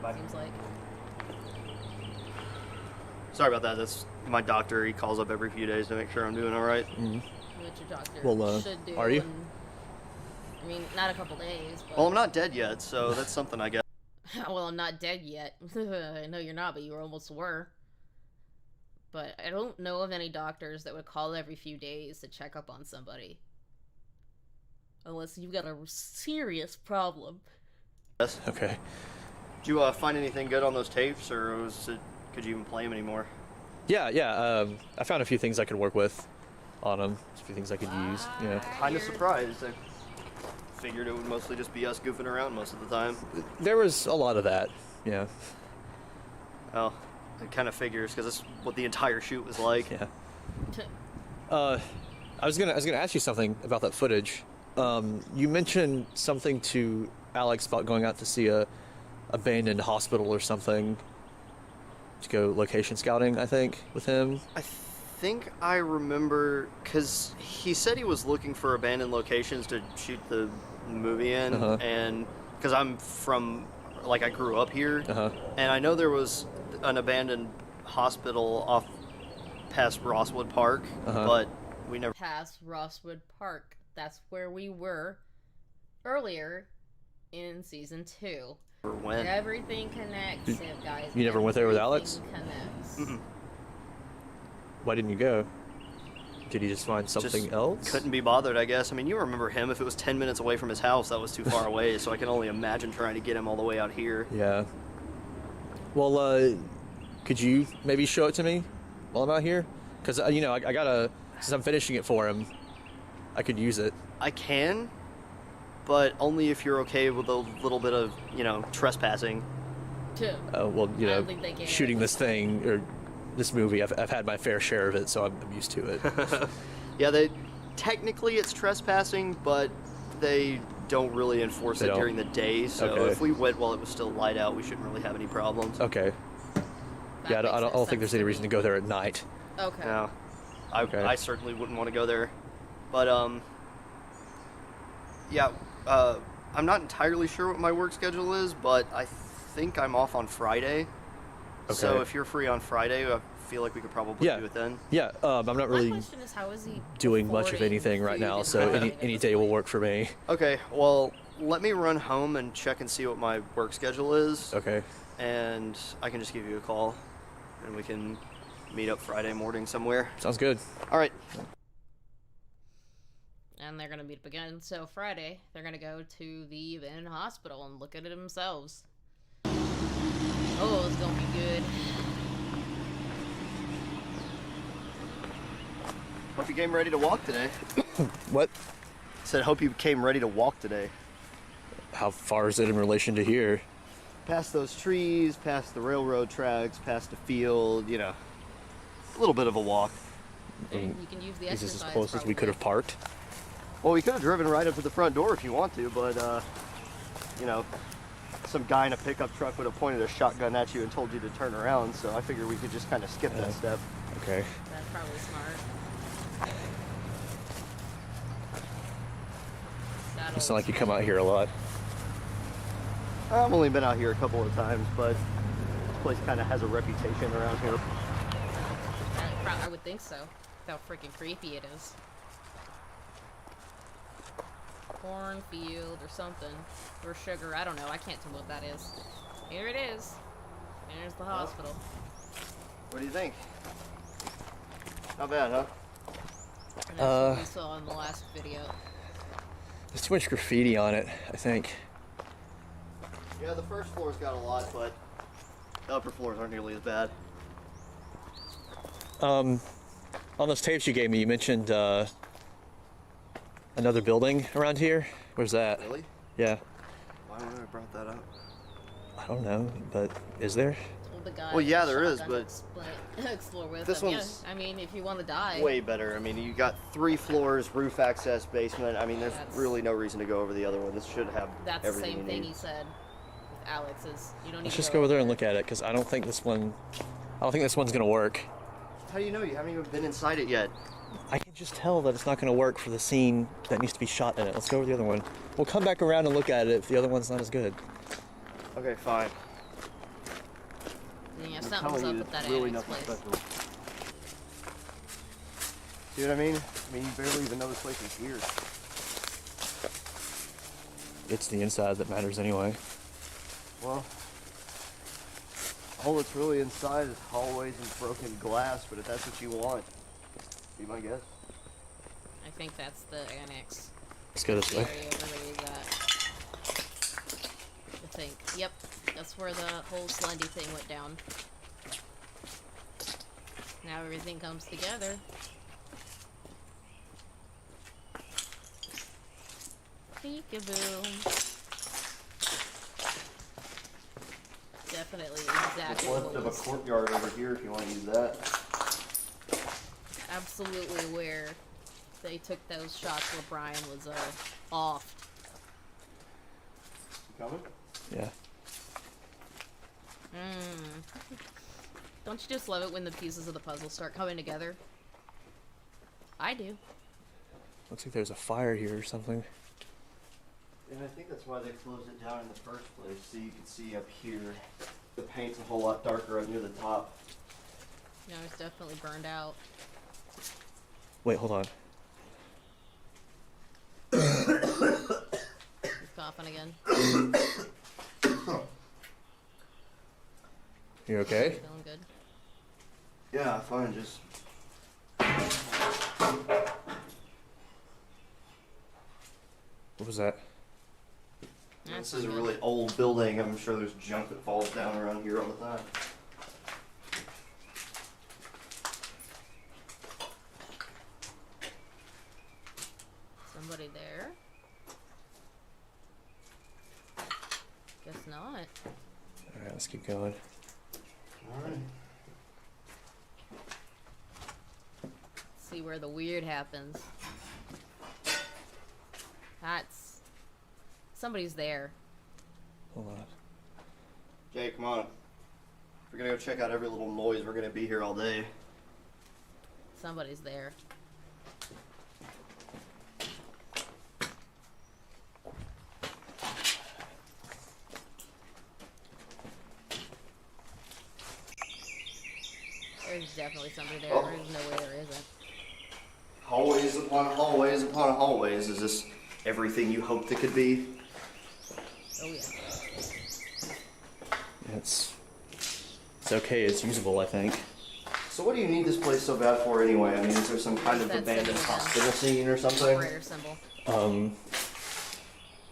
Bye. Seems like. Sorry about that. That's my doctor. He calls up every few days to make sure I'm doing all right. What your doctor should do. Are you? I mean, not a couple days. But... Well, I'm not dead yet, so that's something I guess. Well, I'm not dead yet. I know you're not, but you almost were. But I don't know of any doctors that would call every few days to check up on somebody. Unless you've got a serious problem. Yes. Okay. Did you find anything good on those tapes, or could you even play them anymore? Yeah. I found a few things I could work with on them. A few things I could use. Yeah. Kind of surprised. I figured it would mostly just be us goofing around most of the time. There was a lot of that. Yeah. Well, it kind of figures because that's what the entire shoot was like. Yeah. I was gonna ask you something about that footage. You mentioned something to Alex about going out to see a abandoned hospital or something to go location scouting, I think, with him. I think I remember because he said he was looking for abandoned locations to shoot the movie in, and because I'm from, like, I grew up here, and I know there was an abandoned hospital off past Rosswood Park, but we never past Rosswood Park. That's where we were earlier in season 2. When? Everything connects, guys. You never went there with Alex? Connects. Why didn't you go? Did he just find something else? Couldn't be bothered, I guess. I mean, you remember him. If it was 10 minutes away from his house, that was too far away, so I can only imagine trying to get him all the way out here. Yeah. Well, could you maybe show it to me while I'm out here? Because, you know, I gotta, since I'm finishing it for him, I could use it. I can, but only if you're okay with a little bit of, you know, trespassing. Well, you know, shooting this thing, or this movie, I've had my fair share of it, so I'm used to it. Yeah, technically it's trespassing, but they don't really enforce it during the day, so if we went while it was still light out, we shouldn't really have any problems. Okay. Yeah, I don't think there's any reason to go there at night. Okay. No. I certainly wouldn't want to go there. But, yeah, I'm not entirely sure what my work schedule is, but I think I'm off on Friday. Okay. So if you're free on Friday, I feel like we could probably do it then. Yeah, I'm not really question is, how is he doing much of anything right now, so any day will work for me. Okay, well, let me run home and check and see what my work schedule is. Okay. And I can just give you a call, and we can meet up Friday morning somewhere. Sounds good. All right. And they're gonna meet up again. So Friday, they're gonna go to the abandoned hospital and look at it themselves. Oh, it's gonna be good. Hope you came ready to walk today. What? Said, hope you came ready to walk today. How far is it in relation to here? Past those trees, past the railroad tracks, past the field, you know. A little bit of a walk. You can use the Is exercise. this as close as we could have parked? Well, we could have driven right up to the front door if you want to, but, you know, some guy in a pickup truck would have pointed a shotgun at you and told you to turn around, so I figured we could just kind of skip that step. Okay. That's probably smart. It's not like you come out here a lot. I've only been out here a couple of times, but this place kind of has a reputation around here. I would think so. How freaking creepy it is. Cornfield or something. Or sugar, I don't know. I can't tell what that is. Here it is. There's the hospital. What do you think? Not bad, huh? And that's what we saw in the last video. There's too much graffiti on it, I think. Yeah, the first floor's got a lot, but the upper floors aren't nearly as bad. On those tapes you gave me, you mentioned another building around here. Where's that? Really? Yeah. Why would I have brought that up? I don't know, but is there? Told the guy Well, yeah, there is, shotgun but to explore with this him. one's Yeah, I mean, if you want to die. way better. I mean, you got 3 floors, roof access, basement. I mean, there's really no reason to go over the other one. This should have That's the everything same you thing need. he said with Alex is you don't need Let's to just go over there and look at it, because I don't think this one's gonna work. How do you know? You haven't even been inside it yet. I can just tell that it's not gonna work for the scene that needs to be shot in it. Let's go over the other one. We'll come back around and look at it if the other one's not as good. Okay, fine. Yeah, I'm something's telling up you, with that it's really Alex nothing place. special. See what I mean? I mean, you barely even know this place is here. It's the inside that matters anyway. Well, all that's really inside is hallways and broken glass, but if that's what you want, be my guess. I think that's the annex. Let's go this way. Area over there is at. I think. Yep. That's where the whole Slendy thing went down. Now everything comes together. Peekaboo. Definitely exactly What's what left of a was courtyard over here if you want to use that. absolutely where they took those shots where Brian was off. You coming? Yeah. Don't you just love it when the pieces of the puzzle start coming together? I do. Looks like there's a fire here or something. And I think that's why they closed it down in the first place. So you can see up here, the paint's a whole lot darker up near the top. No, it's definitely burned out. Wait, hold on. He's coughing again. You okay? Feeling good. Yeah, fine, just... What was that? This is a really old building. I'm sure there's junk that falls down around here all the time. Somebody there? Guess not. Alright, let's keep going. Alright. See where the weird happens. That's... Somebody's there. Hold on. Jay, come on. We're gonna go check out every little noise. We're gonna be here all day. Somebody's there. There's definitely somebody there. Oh. There's no way there isn't. Hallways upon hallways upon hallways. Is this everything you hoped it could be? Oh yeah. It's okay. It's usable, I think. So what do you need this place so bad for anyway? I mean, is there some kind of That's abandoned it, yeah. hospital scene or something? Operator symbol.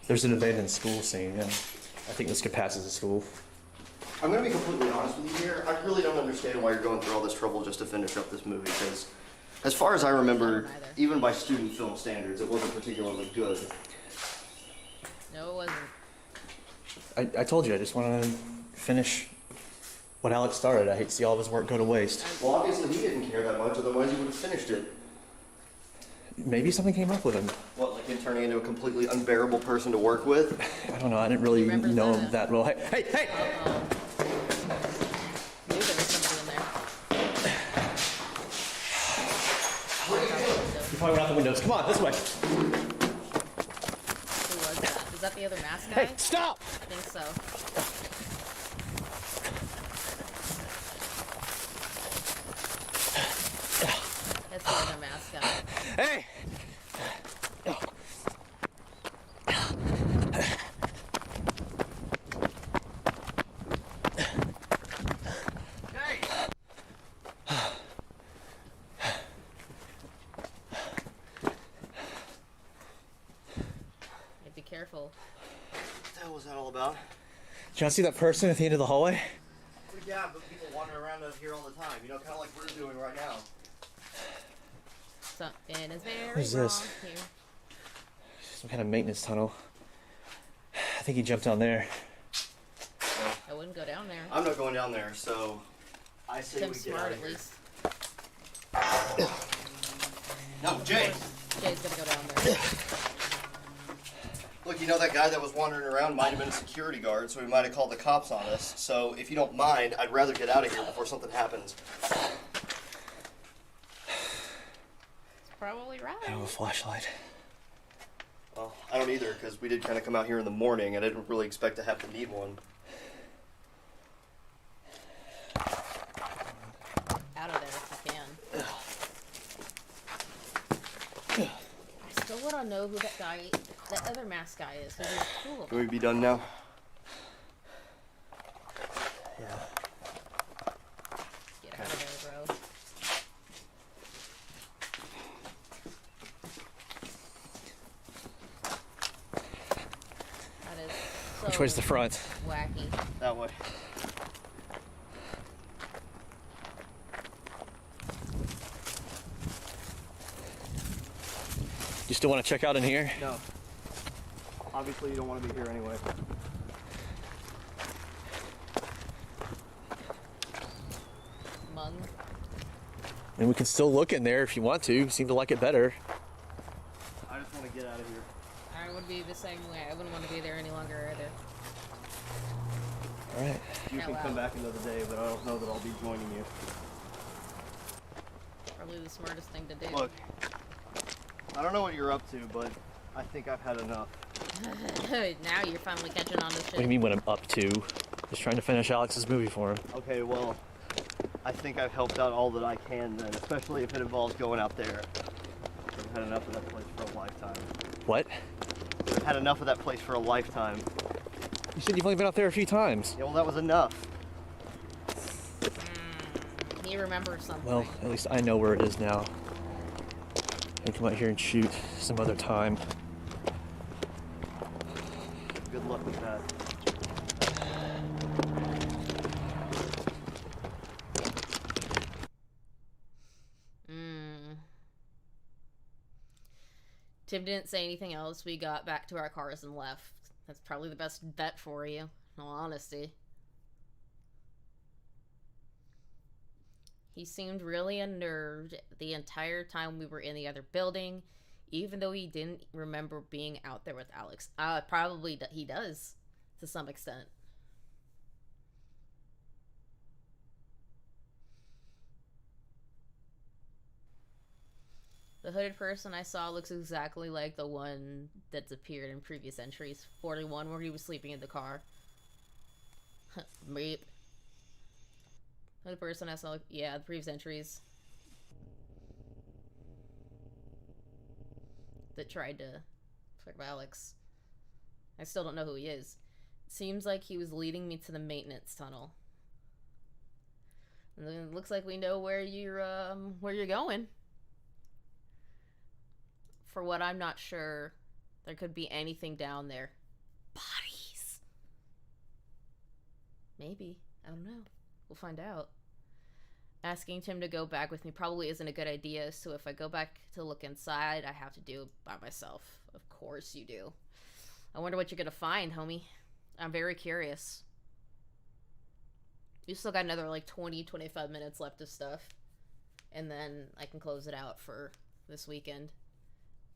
There's an abandoned school scene. Yeah, I think this could pass as a school. I'm going to be completely honest with you here. I really don't understand why you're going through all this trouble just to finish up this movie, because as far as I remember, even by student film standards, it wasn't particularly good. No, it wasn't. I told you, I just want to finish what Alex started. I hate to see all of his work go to waste. Well, obviously he didn't care that much, otherwise he would have finished it. Maybe something came up with him. What, like him turning into a completely unbearable person to work with? I don't know, I didn't really know him that well. Hey! Uh-oh. Knew there was somebody in there. You probably went out the windows. Come on, this way. Who was that? Is that the other mask guy? Hey, stop! I think so. That's the other mask guy. Hey! Be careful. What the hell was that all about? Did y'all see that person at the end of the hallway? Well, yeah, but people wander around out here all the time, you know, kind of like we're doing right now. Something is very What is this? wrong here. Some kind of maintenance tunnel. I think he jumped down there. I wouldn't go down there. I'm not going down there, so I say Tim's we get smart out of at here. least. No, Jay! Jay's gonna go down there. Look, you know that guy that was wandering around might have been a security guard, so he might have called the cops on us. So if you don't mind, I'd rather get out of here before something happens. Probably right. I don't have a flashlight. Well, I don't either, because we did kind of come out here in the morning. I didn't really expect to have to need one. Out of there if you can. I still want to know who that other mask guy is. Who's cool. Can we be done now? Yeah. Get out of there, bro. That is so Which way's the front? wacky. That way. You still want to check out in here? No. Obviously, you don't want to be here anyway. Mung. And we can still look in there if you want to. You seem to like it better. I just want to get out of here. I would be the same way. I wouldn't want to be there any longer either. All right. You can come back another day, but I don't know that I'll be joining you. Probably the smartest thing to do. Look, I don't know what you're up to, but I think I've had enough. Now you're finally catching on to shit. What do you mean what I'm up to? Just trying to finish Alex's movie for him. Okay, well, I think I've helped out all that I can then, especially if it involves going out there. I've had enough of that place for a lifetime. What? I've had enough of that place for a lifetime. You said you've only been out there a few times. Yeah, well, that was enough. He remembers something. Well, at least I know where it is now. I can come out here and shoot some other time. Good luck with that. Tim didn't say anything else. We got back to our cars and left. That's probably the best bet for you, in all honesty. He seemed really unnerved the entire time we were in the other building, even though he didn't remember being out there with Alex. Probably he does, to some extent. The hooded person I saw looks exactly like the one that's appeared in previous entries. 41, where he was sleeping in the car. Meep. The person I saw, yeah, the previous entries. That tried to fuck with Alex. I still don't know who he is. Seems like he was leading me to the maintenance tunnel. And it looks like we know where you're going. For what I'm not sure, there could be anything down there. Bodies. Maybe. I don't know. We'll find out. Asking Tim to go back with me probably isn't a good idea, so if I go back to look inside, I have to do it by myself. Of course you do. I wonder what you're gonna find, homie. I'm very curious. You still got another like 20-25 minutes left of stuff. And then I can close it out for this weekend.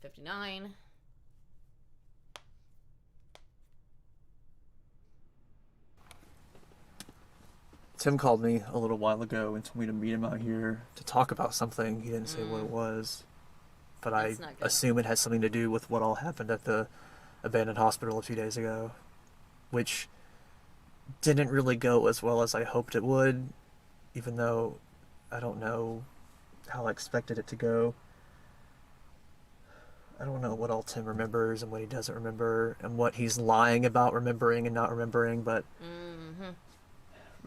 59. Tim called me a little while ago and told me to meet him out here to talk about something. He didn't say what it was, but I assume it has something to do with what all happened at the abandoned hospital a few days ago, which didn't really go as well as I hoped it would, even though I don't know how I expected it to go. I don't know what all Tim remembers and what he doesn't remember and what he's lying about remembering and not remembering, but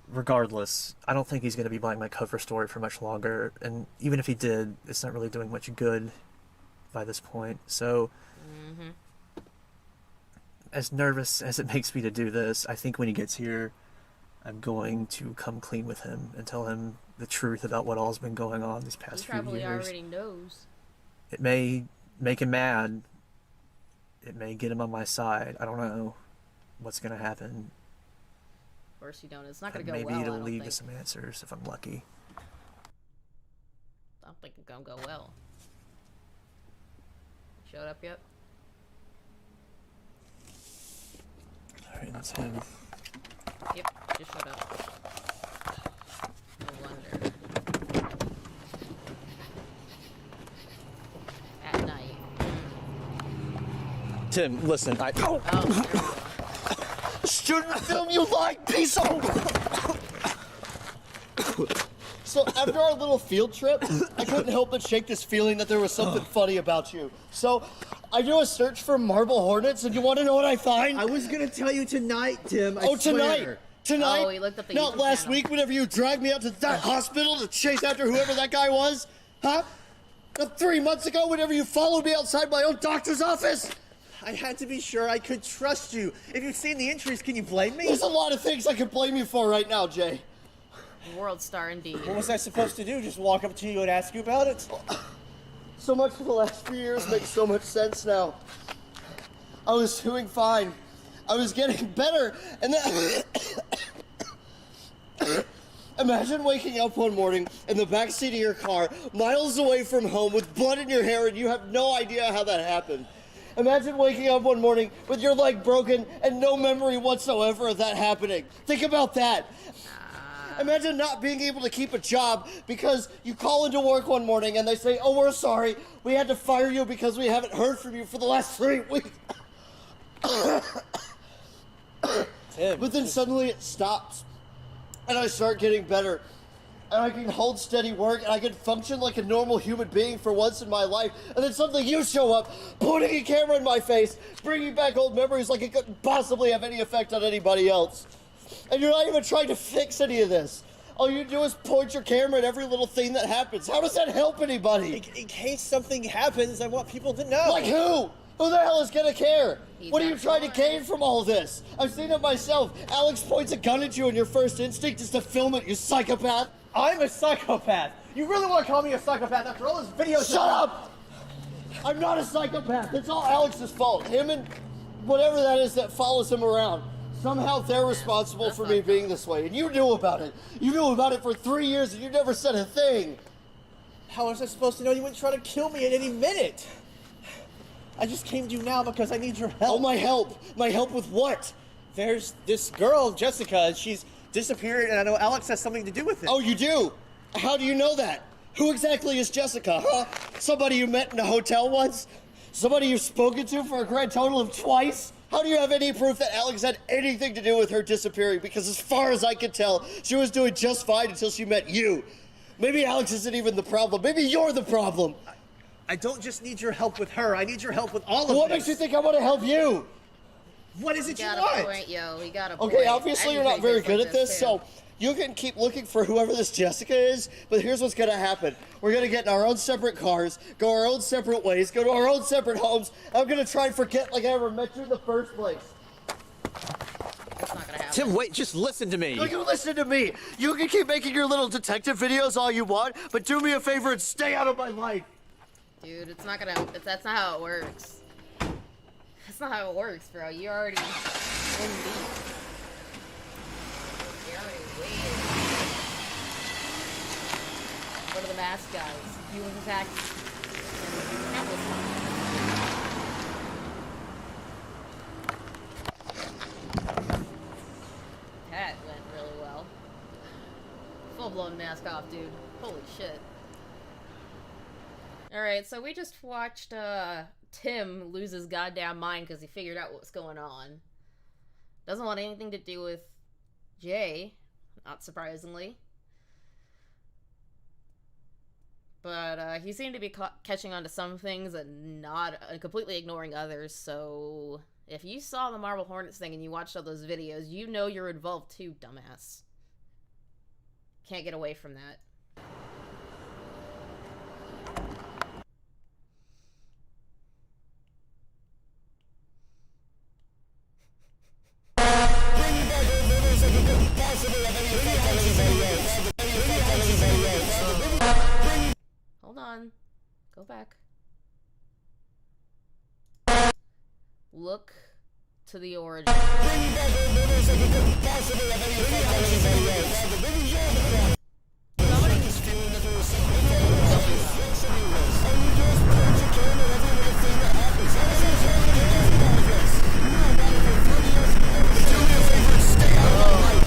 regardless, I don't think he's going to be buying my cover story for much longer, and even if he did, it's not really doing much good by this point. So as nervous as it makes me to do this, I think when he gets here, I'm going to come clean with him and tell him the truth about what all's been going on these past few years. He probably already knows. It may make him mad. It may get him on my side. I don't know what's going to happen. Of course you don't. It's not going to go maybe well. Maybe it'll lead to some answers if I'm lucky. I don't think it's going to go well. Showed up yet? Alright, that's him. Yep, just showed up. No wonder. At night. Tim, listen, Shouldn't film, you lying piece of... So after our little field trip, I couldn't help but shake this feeling that there was something funny about you. So I do a search for marble hornets, and you want to know what I find? I was gonna tell you tonight, Tim. I tonight? swear. Tonight? Oh, he looked up the Not YouTube last channel. week whenever you dragged me out to that hospital to chase after whoever that guy was? Huh? Not 3 months ago whenever you followed me outside my own doctor's office? I had to be sure I could trust you. If you've seen the injuries, can you blame me? There's a lot of things I can blame you for right now, Jay. World star indeed. What was I supposed to do? Just walk up to you and ask you about it? So much for the last few years makes so much sense now. I was doing fine. I was getting better, and then... Imagine waking up one morning in the backseat of your car, miles away from home, with blood in your hair, and you have no idea how that happened. Imagine waking up one morning with your leg broken and no memory whatsoever of that happening. Think about that. Imagine not being able to keep a job because you call into work one morning and they say, "Oh, we're sorry. We had to fire you because we haven't heard from you for the last 3 weeks." Tim, but then suddenly it stops. And I start getting better. And I can hold steady work, and I can function like a normal human being for once in my life. And then suddenly you show up, putting a camera in my face, bringing back old memories like it couldn't possibly have any effect on anybody else. And you're not even trying to fix any of this. All you do is point your camera at every little thing that happens. How does that help anybody? in case something happens, I want people to know. Like who? Who the hell is gonna care? He's What are you trying to gain from all this? I've seen it myself. Alex points a gun at you and your first instinct is to film it, you psychopath. I'm a psychopath. You really want to call me a psychopath after all those videos? Shut up! I'm not a psychopath. It's all Alex's fault. Him and whatever that is that follows him around. Somehow they're responsible for me being this way, and you knew about it. You knew about it for 3 years, and you never said a thing. How was I supposed to know you wouldn't try to kill me at any minute? I just came to you now because I need your help. Oh, my help? My help with what? There's this girl, Jessica, and she's disappeared, and I know Alex has something to do with it. Oh, you do? How do you know that? Who exactly is Jessica, huh? Somebody you met in a hotel once? Somebody you've spoken to for a grand total of twice? How do you have any proof that Alex had anything to do with her disappearing? Because as far as I can tell, she was doing just fine until she met you. Maybe Alex isn't even the problem. Maybe you're the problem. I don't just need your help with her. I need your help with all of What this. makes you think I want to help you? What is it you got want? A point, yo. We got a Okay, point. obviously you're not very good at this, so you can keep looking for whoever this Jessica is, but here's what's gonna happen. We're gonna get in our own separate cars, go our own separate ways, go to our own separate homes. I'm gonna try and forget like I ever met you in the first place. That's not gonna happen. Tim, wait, just listen to me. No, you listen to me. You can keep making your little detective videos all you want, but do me a favor and stay out of my life. Dude, it's not gonna. That's not how it works. That's not how it works, bro. You already in deep. You're already way in. What are the mask guys? You attacked. That went really well. Full-blown mask off, dude. Holy shit. Alright, so we just watched Tim lose his goddamn mind because he figured out what's going on. Doesn't want anything to do with Jay, not surprisingly. But he seemed to be catching on to some things and not completely ignoring others, so if you saw the Marble Hornets thing and you watched all those videos, you know you're involved too, dumbass. Can't get away from that. Hold on. Go back. Look to the origin. Oh,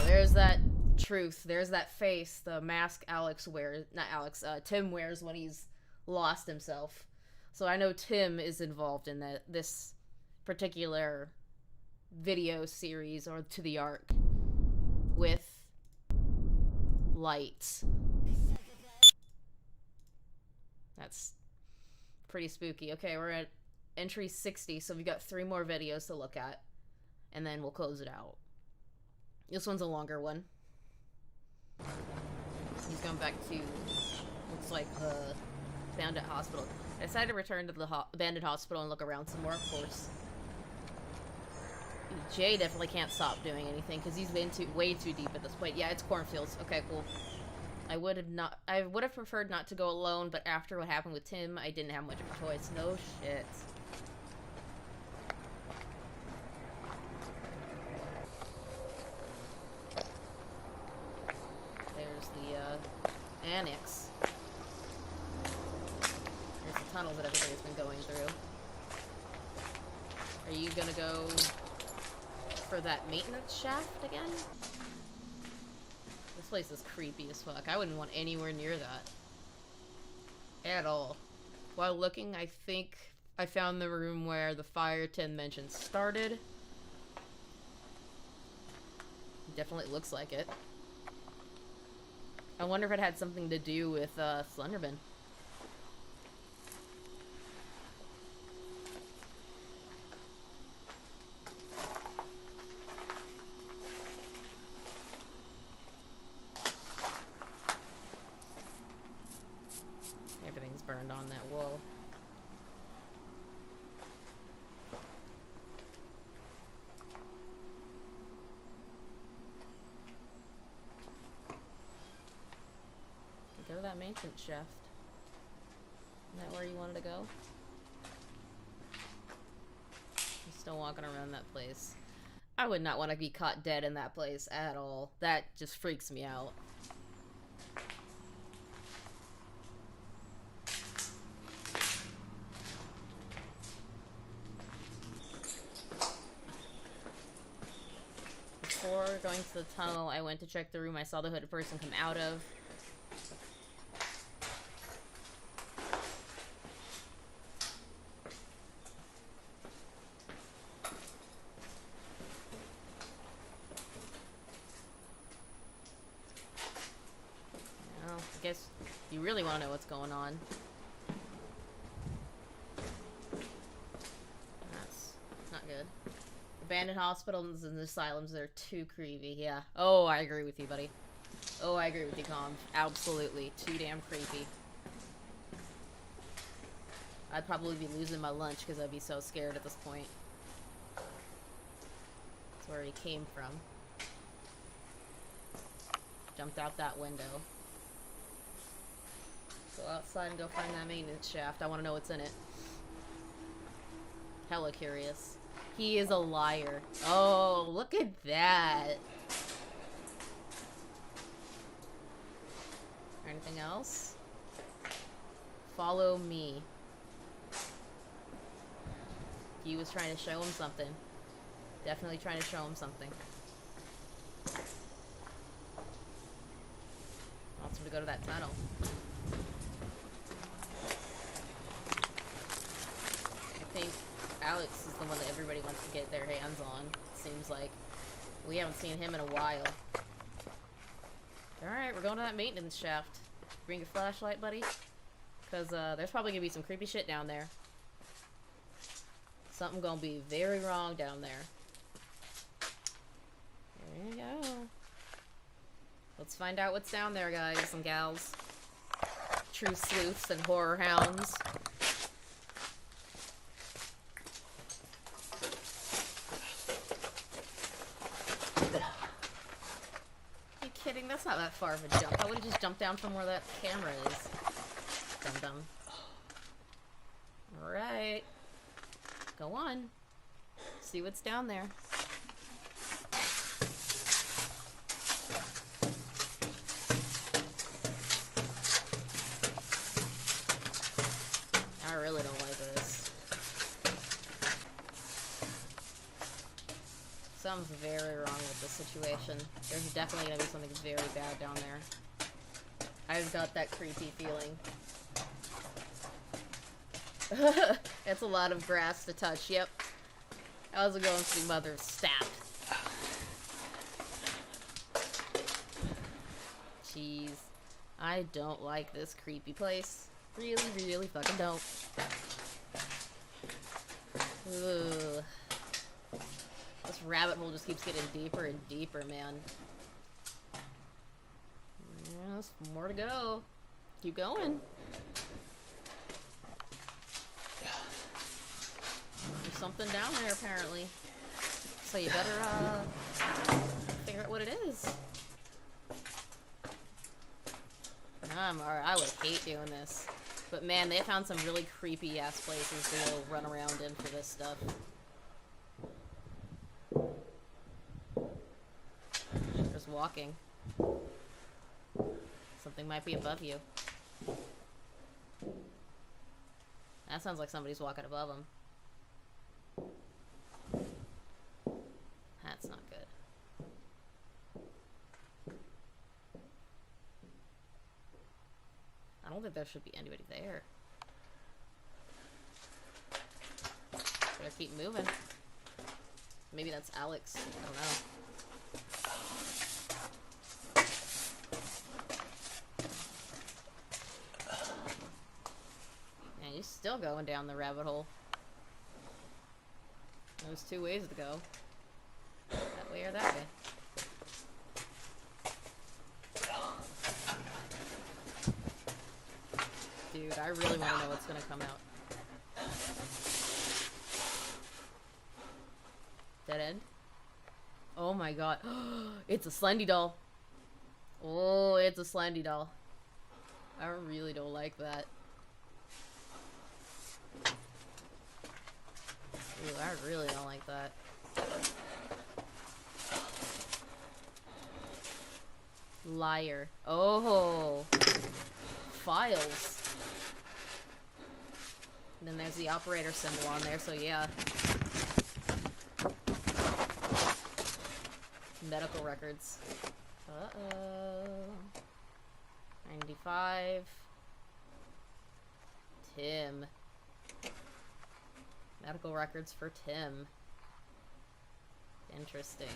there's that truth. There's that face, the mask Alex wears, not Alex, Tim wears when he's lost himself. So I know Tim is involved in this particular video series, or to the arc, with light. That's pretty spooky. Okay, we're at entry 60, so we've got 3 more videos to look at, and then we'll close it out. This one's a longer one. He's going back to, looks like, the abandoned hospital. I decided to return to the abandoned hospital and look around some more, of course. Jay definitely can't stop doing anything because he's been way too deep at this point. Yeah, it's cornfields. Okay, cool. I would have preferred not to go alone, but after what happened with Tim, I didn't have much of a choice. No shit. There's the annex. There's the tunnels that everybody's been going through. Are you gonna go for that maintenance shaft again? This place is creepy as fuck. I wouldn't want anywhere near that. At all. While looking, I think I found the room where the fire Tim mentioned started. Definitely looks like it. I wonder if it had something to do with Slenderman. Everything's burned on that wall. Go to that maintenance shaft. Isn't that where you wanted to go? I'm still walking around that place. I would not want to be caught dead in that place at all. That just freaks me out. Before going to the tunnel, I went to check the room I saw the hooded person come out of. Well, I guess you really want to know what's going on. That's not good. Abandoned hospitals and asylums, they're too creepy, yeah. Oh, I agree with you, buddy. Oh, I agree with you, Calm. Absolutely. Too damn creepy. I'd probably be losing my lunch because I'd be so scared at this point. That's where he came from. Jumped out that window. Go outside and go find that maintenance shaft. I want to know what's in it. Hella curious. He is a liar. Oh, look at that. Anything else? Follow me. He was trying to show him something. Definitely trying to show him something. Wants him to go to that tunnel. I think Alex is the one that everybody wants to get their hands on. Seems like. We haven't seen him in a while. Alright, we're going to that maintenance shaft. Bring your flashlight, buddy. Because there's probably going to be some creepy shit down there. Something gonna be very wrong down there. There you go. Let's find out what's down there, guys and gals. True sleuths and horror hounds. Are you kidding? That's not that far of a jump. I would've just jumped down from where that camera is. Dum-dum. Alright. Go on. See what's down there. I really don't like this. Something's very wrong with this situation. There's definitely gonna be something very bad down there. I've got that creepy feeling. It's a lot of grass to touch, yep. How's it going to mother stabbed? Jeez. I don't like this creepy place. Really, really fucking don't. Ugh. This rabbit hole just keeps getting deeper and deeper, man. There's more to go. Keep going. There's something down there, apparently. So you better, figure out what it is. I would hate doing this. But man, they found some really creepy-ass places to go run around in for this stuff. Just walking. Something might be above you. That sounds like somebody's walking above them. That's not good. I don't think there should be anybody there. Better keep moving. Maybe that's Alex. I don't know. Man, you're still going down the rabbit hole. There's two ways to go. That way or that way. Dude, I really want to know what's gonna come out. Dead end? Oh my god. It's a Slendy doll. Oh, it's a Slendy doll. I really don't like that. Ooh, I really don't like that. Liar. Oh. Files. And then there's the operator symbol on there, so yeah. Medical records. Uh-oh. 95. Tim. Medical records for Tim. Interesting.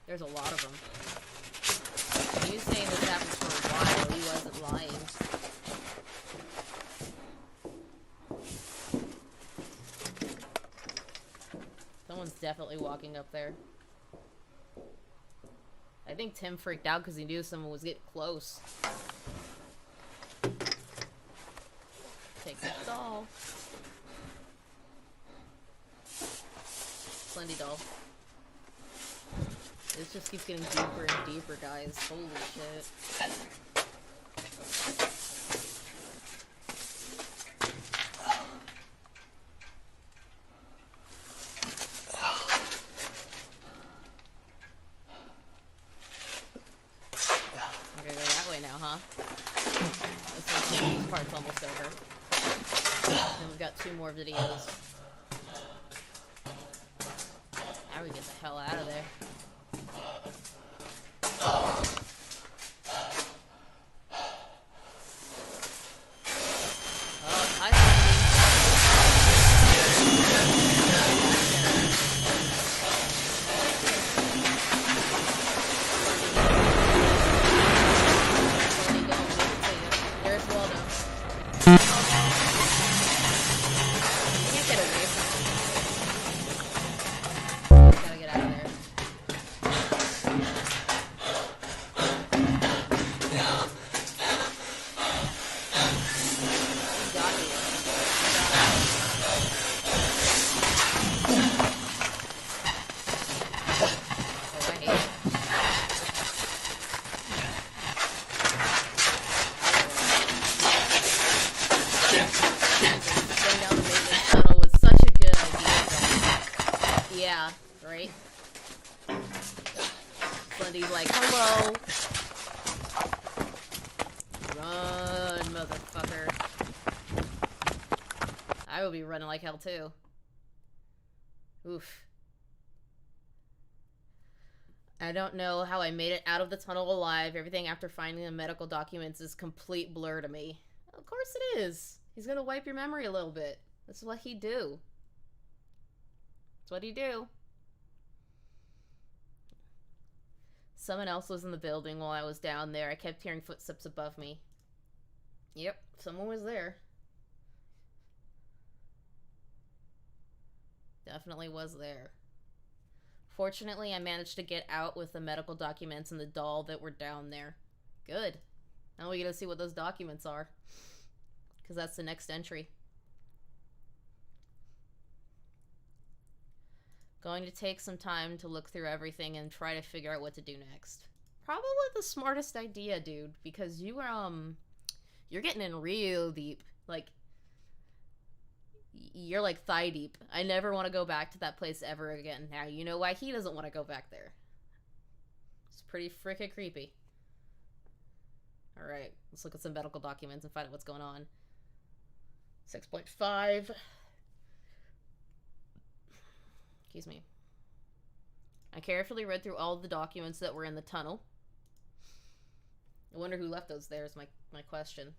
There's a lot of them. He was saying this happens for a while. He wasn't lying. definitely walking up there. I think Tim freaked out because he knew someone was getting close. Take that doll. Slendy doll. This just keeps getting deeper and deeper, guys. Holy shit. Okay, go that way now, huh? This part's almost over. Then we've got 2 more videos. Now we get the hell out of there. Running like hell too. Oof. I don't know how I made it out of the tunnel alive. Everything after finding the medical documents is complete blur to me. Of course it is. He's gonna wipe your memory a little bit. That's what he'd do. That's what he'd do. Someone else was in the building while I was down there. I kept hearing footsteps above me. Yep, someone was there. Definitely was there. Fortunately, I managed to get out with the medical documents and the doll that were down there. Good. Now we get to see what those documents are. Because that's the next entry. Going to take some time to look through everything and try to figure out what to do next. Probably the smartest idea, dude. Because you're getting in real deep. Like, you're like thigh deep. I never want to go back to that place ever again. Now you know why he doesn't want to go back there. It's pretty freaking creepy. Alright, let's look at some medical documents and find out what's going on. 6.5. Excuse me. I carefully read through all of the documents that were in the tunnel. I wonder who left those there is my question.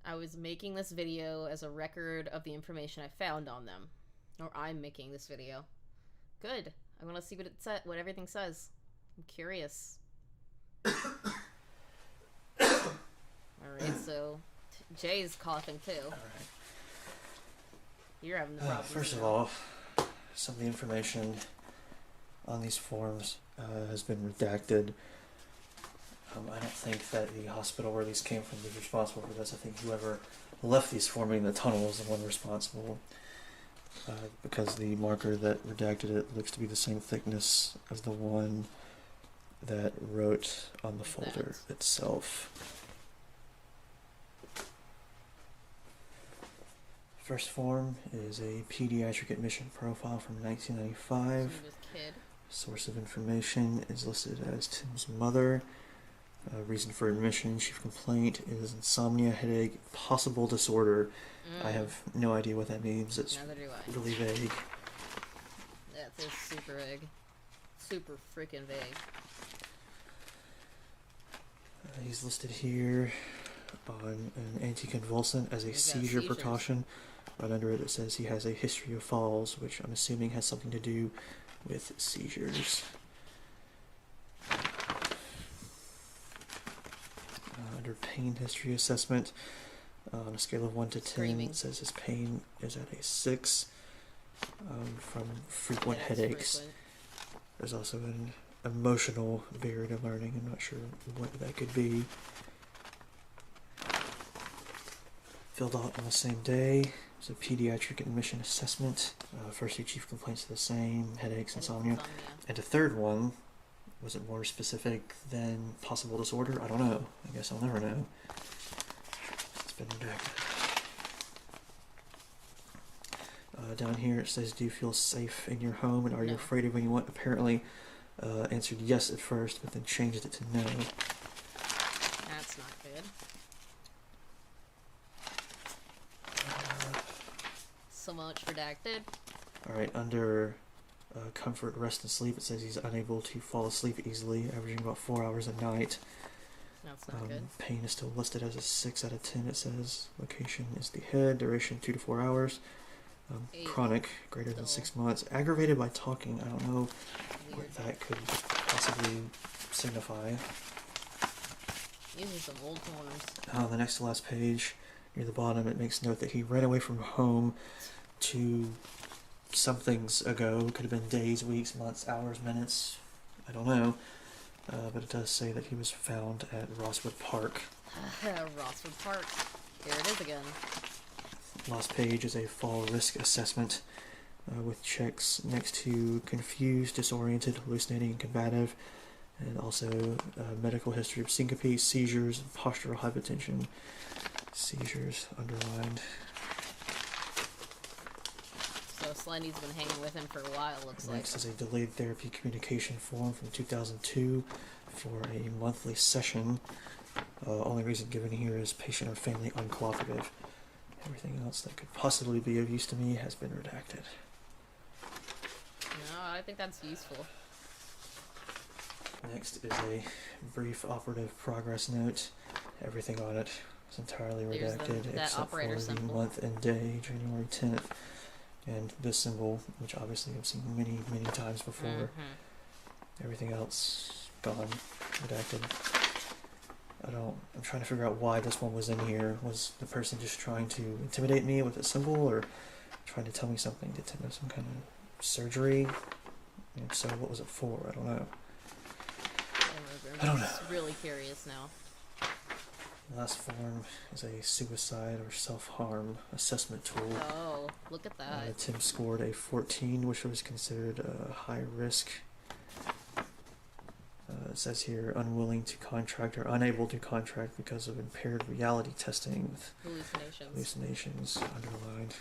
I was making this video as a record of the information I found on them. Or I'm making this video. Good. I want to see what everything says. I'm curious. Alright, so Jay's coughing too. Alright. You're having the problem. First of all, some of the information on these forms has been redacted. I don't think that the hospital where these came from is responsible for this. I think whoever left these for me in the tunnel is the one responsible. Because the marker that redacted it looks to be the same thickness as the one that wrote on the folder itself. First form is a pediatric admission profile from 1995. Source of information is listed as Tim's mother. Reason for admission, chief complaint is insomnia, headache, possible disorder. I have no idea what that means. It's really vague. That is super vague. Super freaking vague. He's listed here on an anticonvulsant as a seizure precaution. Right under it says he has a history of falls, which I'm assuming has something to do with seizures. Under pain history assessment, on a scale of 1 to 10, it says his pain is at a 6. from frequent headaches. Frequent. There's also an emotional barrier to learning. I'm not sure what that could be. Filled out on the same day. It's a pediatric admission assessment. First two chief complaints are the same: headaches, insomnia. And a third one, was it more specific than possible disorder? I don't know. I guess I'll never know. It's been redacted. Down here it says, do you feel safe in your home and are you afraid of anyone? Apparently answered yes at first, but then changed it to no. That's not good. So much redacted. Alright, under comfort, rest, and sleep, it says he's unable to fall asleep easily, averaging about 4 hours a night. That's not good. Pain is still listed as a 6 out of 10, it says. Location is the head, duration 2 to 4 hours. Chronic, greater than 6 months. Aggravated by talking, I don't know what that could possibly signify. These are some old forms. On the next to last page, near the bottom, it makes note that he ran away from home to somethings ago. Could have been days, weeks, months, hours, minutes. I don't know. But it does say that he was found at Rosswood Park. Rosswood Park. Here it is again. Last page is a fall risk assessment with checks next to confused, disoriented, hallucinating, and combative, and also medical history of syncope, seizures, and postural hypotension. Seizures underlined. So Slendy's been hanging with him for a while, looks like. Next is a delayed therapy communication form from 2002 for a monthly session. Only reason given here is patient or family uncooperative. Everything else that could possibly be of use to me has been redacted. No, I think that's useful. Next is a brief operative progress note. Everything on it is entirely redacted except for the month and day, January 10th. And this symbol, which obviously I've seen many, many times before. Everything else gone, redacted. I'm trying to figure out why this one was in here. Was the person just trying to intimidate me with a symbol, or trying to tell me something? Did Tim have some kind of surgery? And so what was it for? I don't know. I'm just really curious now. The last form is a suicide or self-harm assessment tool. Oh, look at that. Tim scored a 14, which was considered a high risk. It says here, unwilling to contract or unable to contract because of impaired reality testing with hallucinations underlined.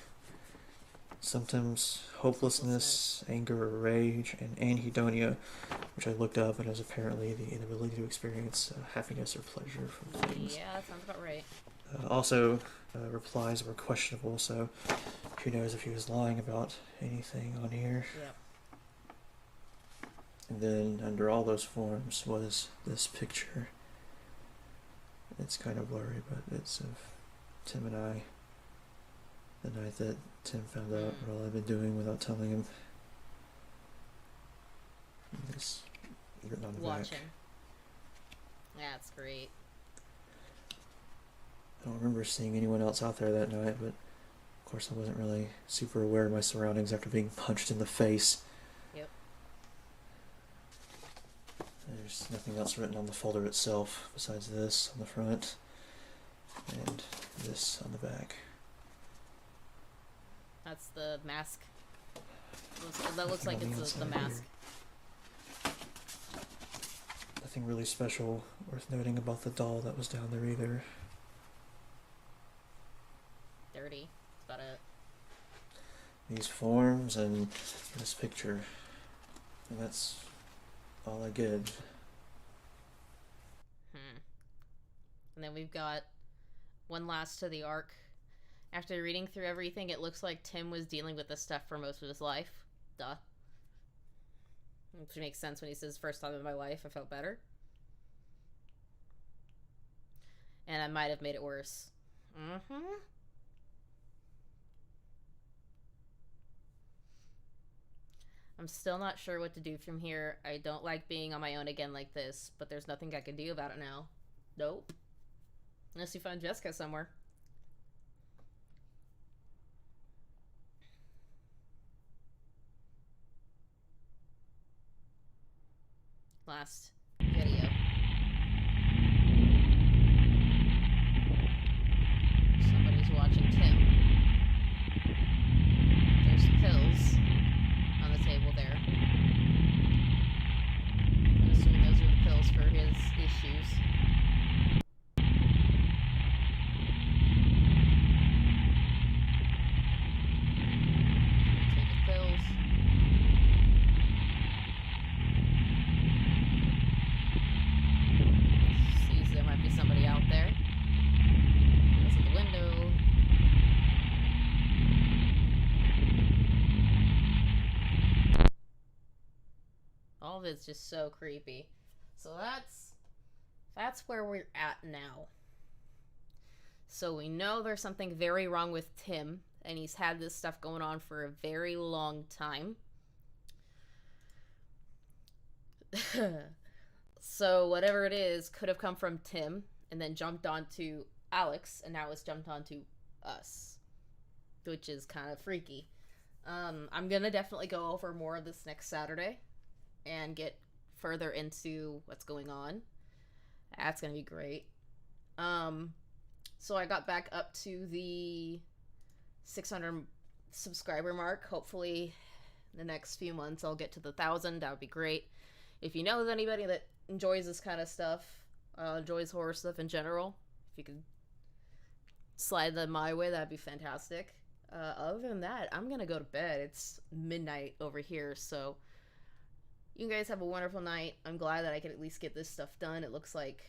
Symptoms, hopelessness, anger or rage, and anhedonia, which I looked up and is apparently the inability to experience happiness or pleasure from things. Yeah, that sounds about right. Also, replies were questionable, so who knows if he was lying about anything on here. Yep. And then under all those forms was this picture. It's kind of blurry, but it's of Tim and I the night that Tim found out what all I've been doing without telling him. And this written on the Watching. back. That's great. I don't remember seeing anyone else out there that night, but of course I wasn't really super aware of my surroundings after being punched in the face. Yep. There's nothing else written on the folder itself besides this on the front and this on the back. That's the mask. That looks like it's the mask. Nothing really special worth noting about the doll that was down there either. Dirty. That's about it. These forms and this picture. And that's all I get. And then we've got one last to the arc. After reading through everything, it looks like Tim was dealing with this stuff for most of his life. Duh. Which makes sense when he says, first time in my life, I felt better. And I might have made it worse. I'm still not sure what to do from here. I don't like being on my own again like this, but there's nothing I can do about it now. Nope. Unless you find Jessica somewhere. last video. Somebody's watching Tim. There's pills on the table there. I'm assuming those are the pills for his issues. Take his pills. Sees there might be somebody out there. Goes to the window. All of it's just so creepy. So that's where we're at now. So we know there's something very wrong with Tim, and he's had this stuff going on for a very long time. So whatever it is could have come from Tim and then jumped onto Alex, and now it's jumped onto us, which is kind of freaky. I'm gonna definitely go over more of this next Saturday and get further into what's going on. That's gonna be great. So I got back up to the 600 subscriber mark. Hopefully in the next few months I'll get to the 1,000. That would be great. If you know anybody that enjoys this kind of stuff, enjoys horror stuff in general, if you could slide them my way, that'd be fantastic. Other than that, I'm gonna go to bed. It's midnight over here, so you guys have a wonderful night. I'm glad that I could at least get this stuff done. It looks like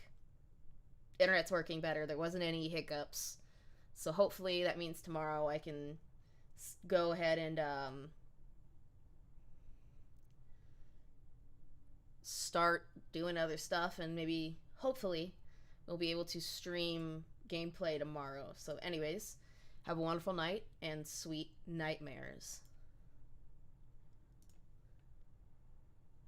internet's working better. There wasn't any hiccups, so hopefully that means tomorrow I can go ahead and start doing other stuff, and maybe hopefully we'll be able to stream gameplay tomorrow. So anyways, have a wonderful night and sweet nightmares.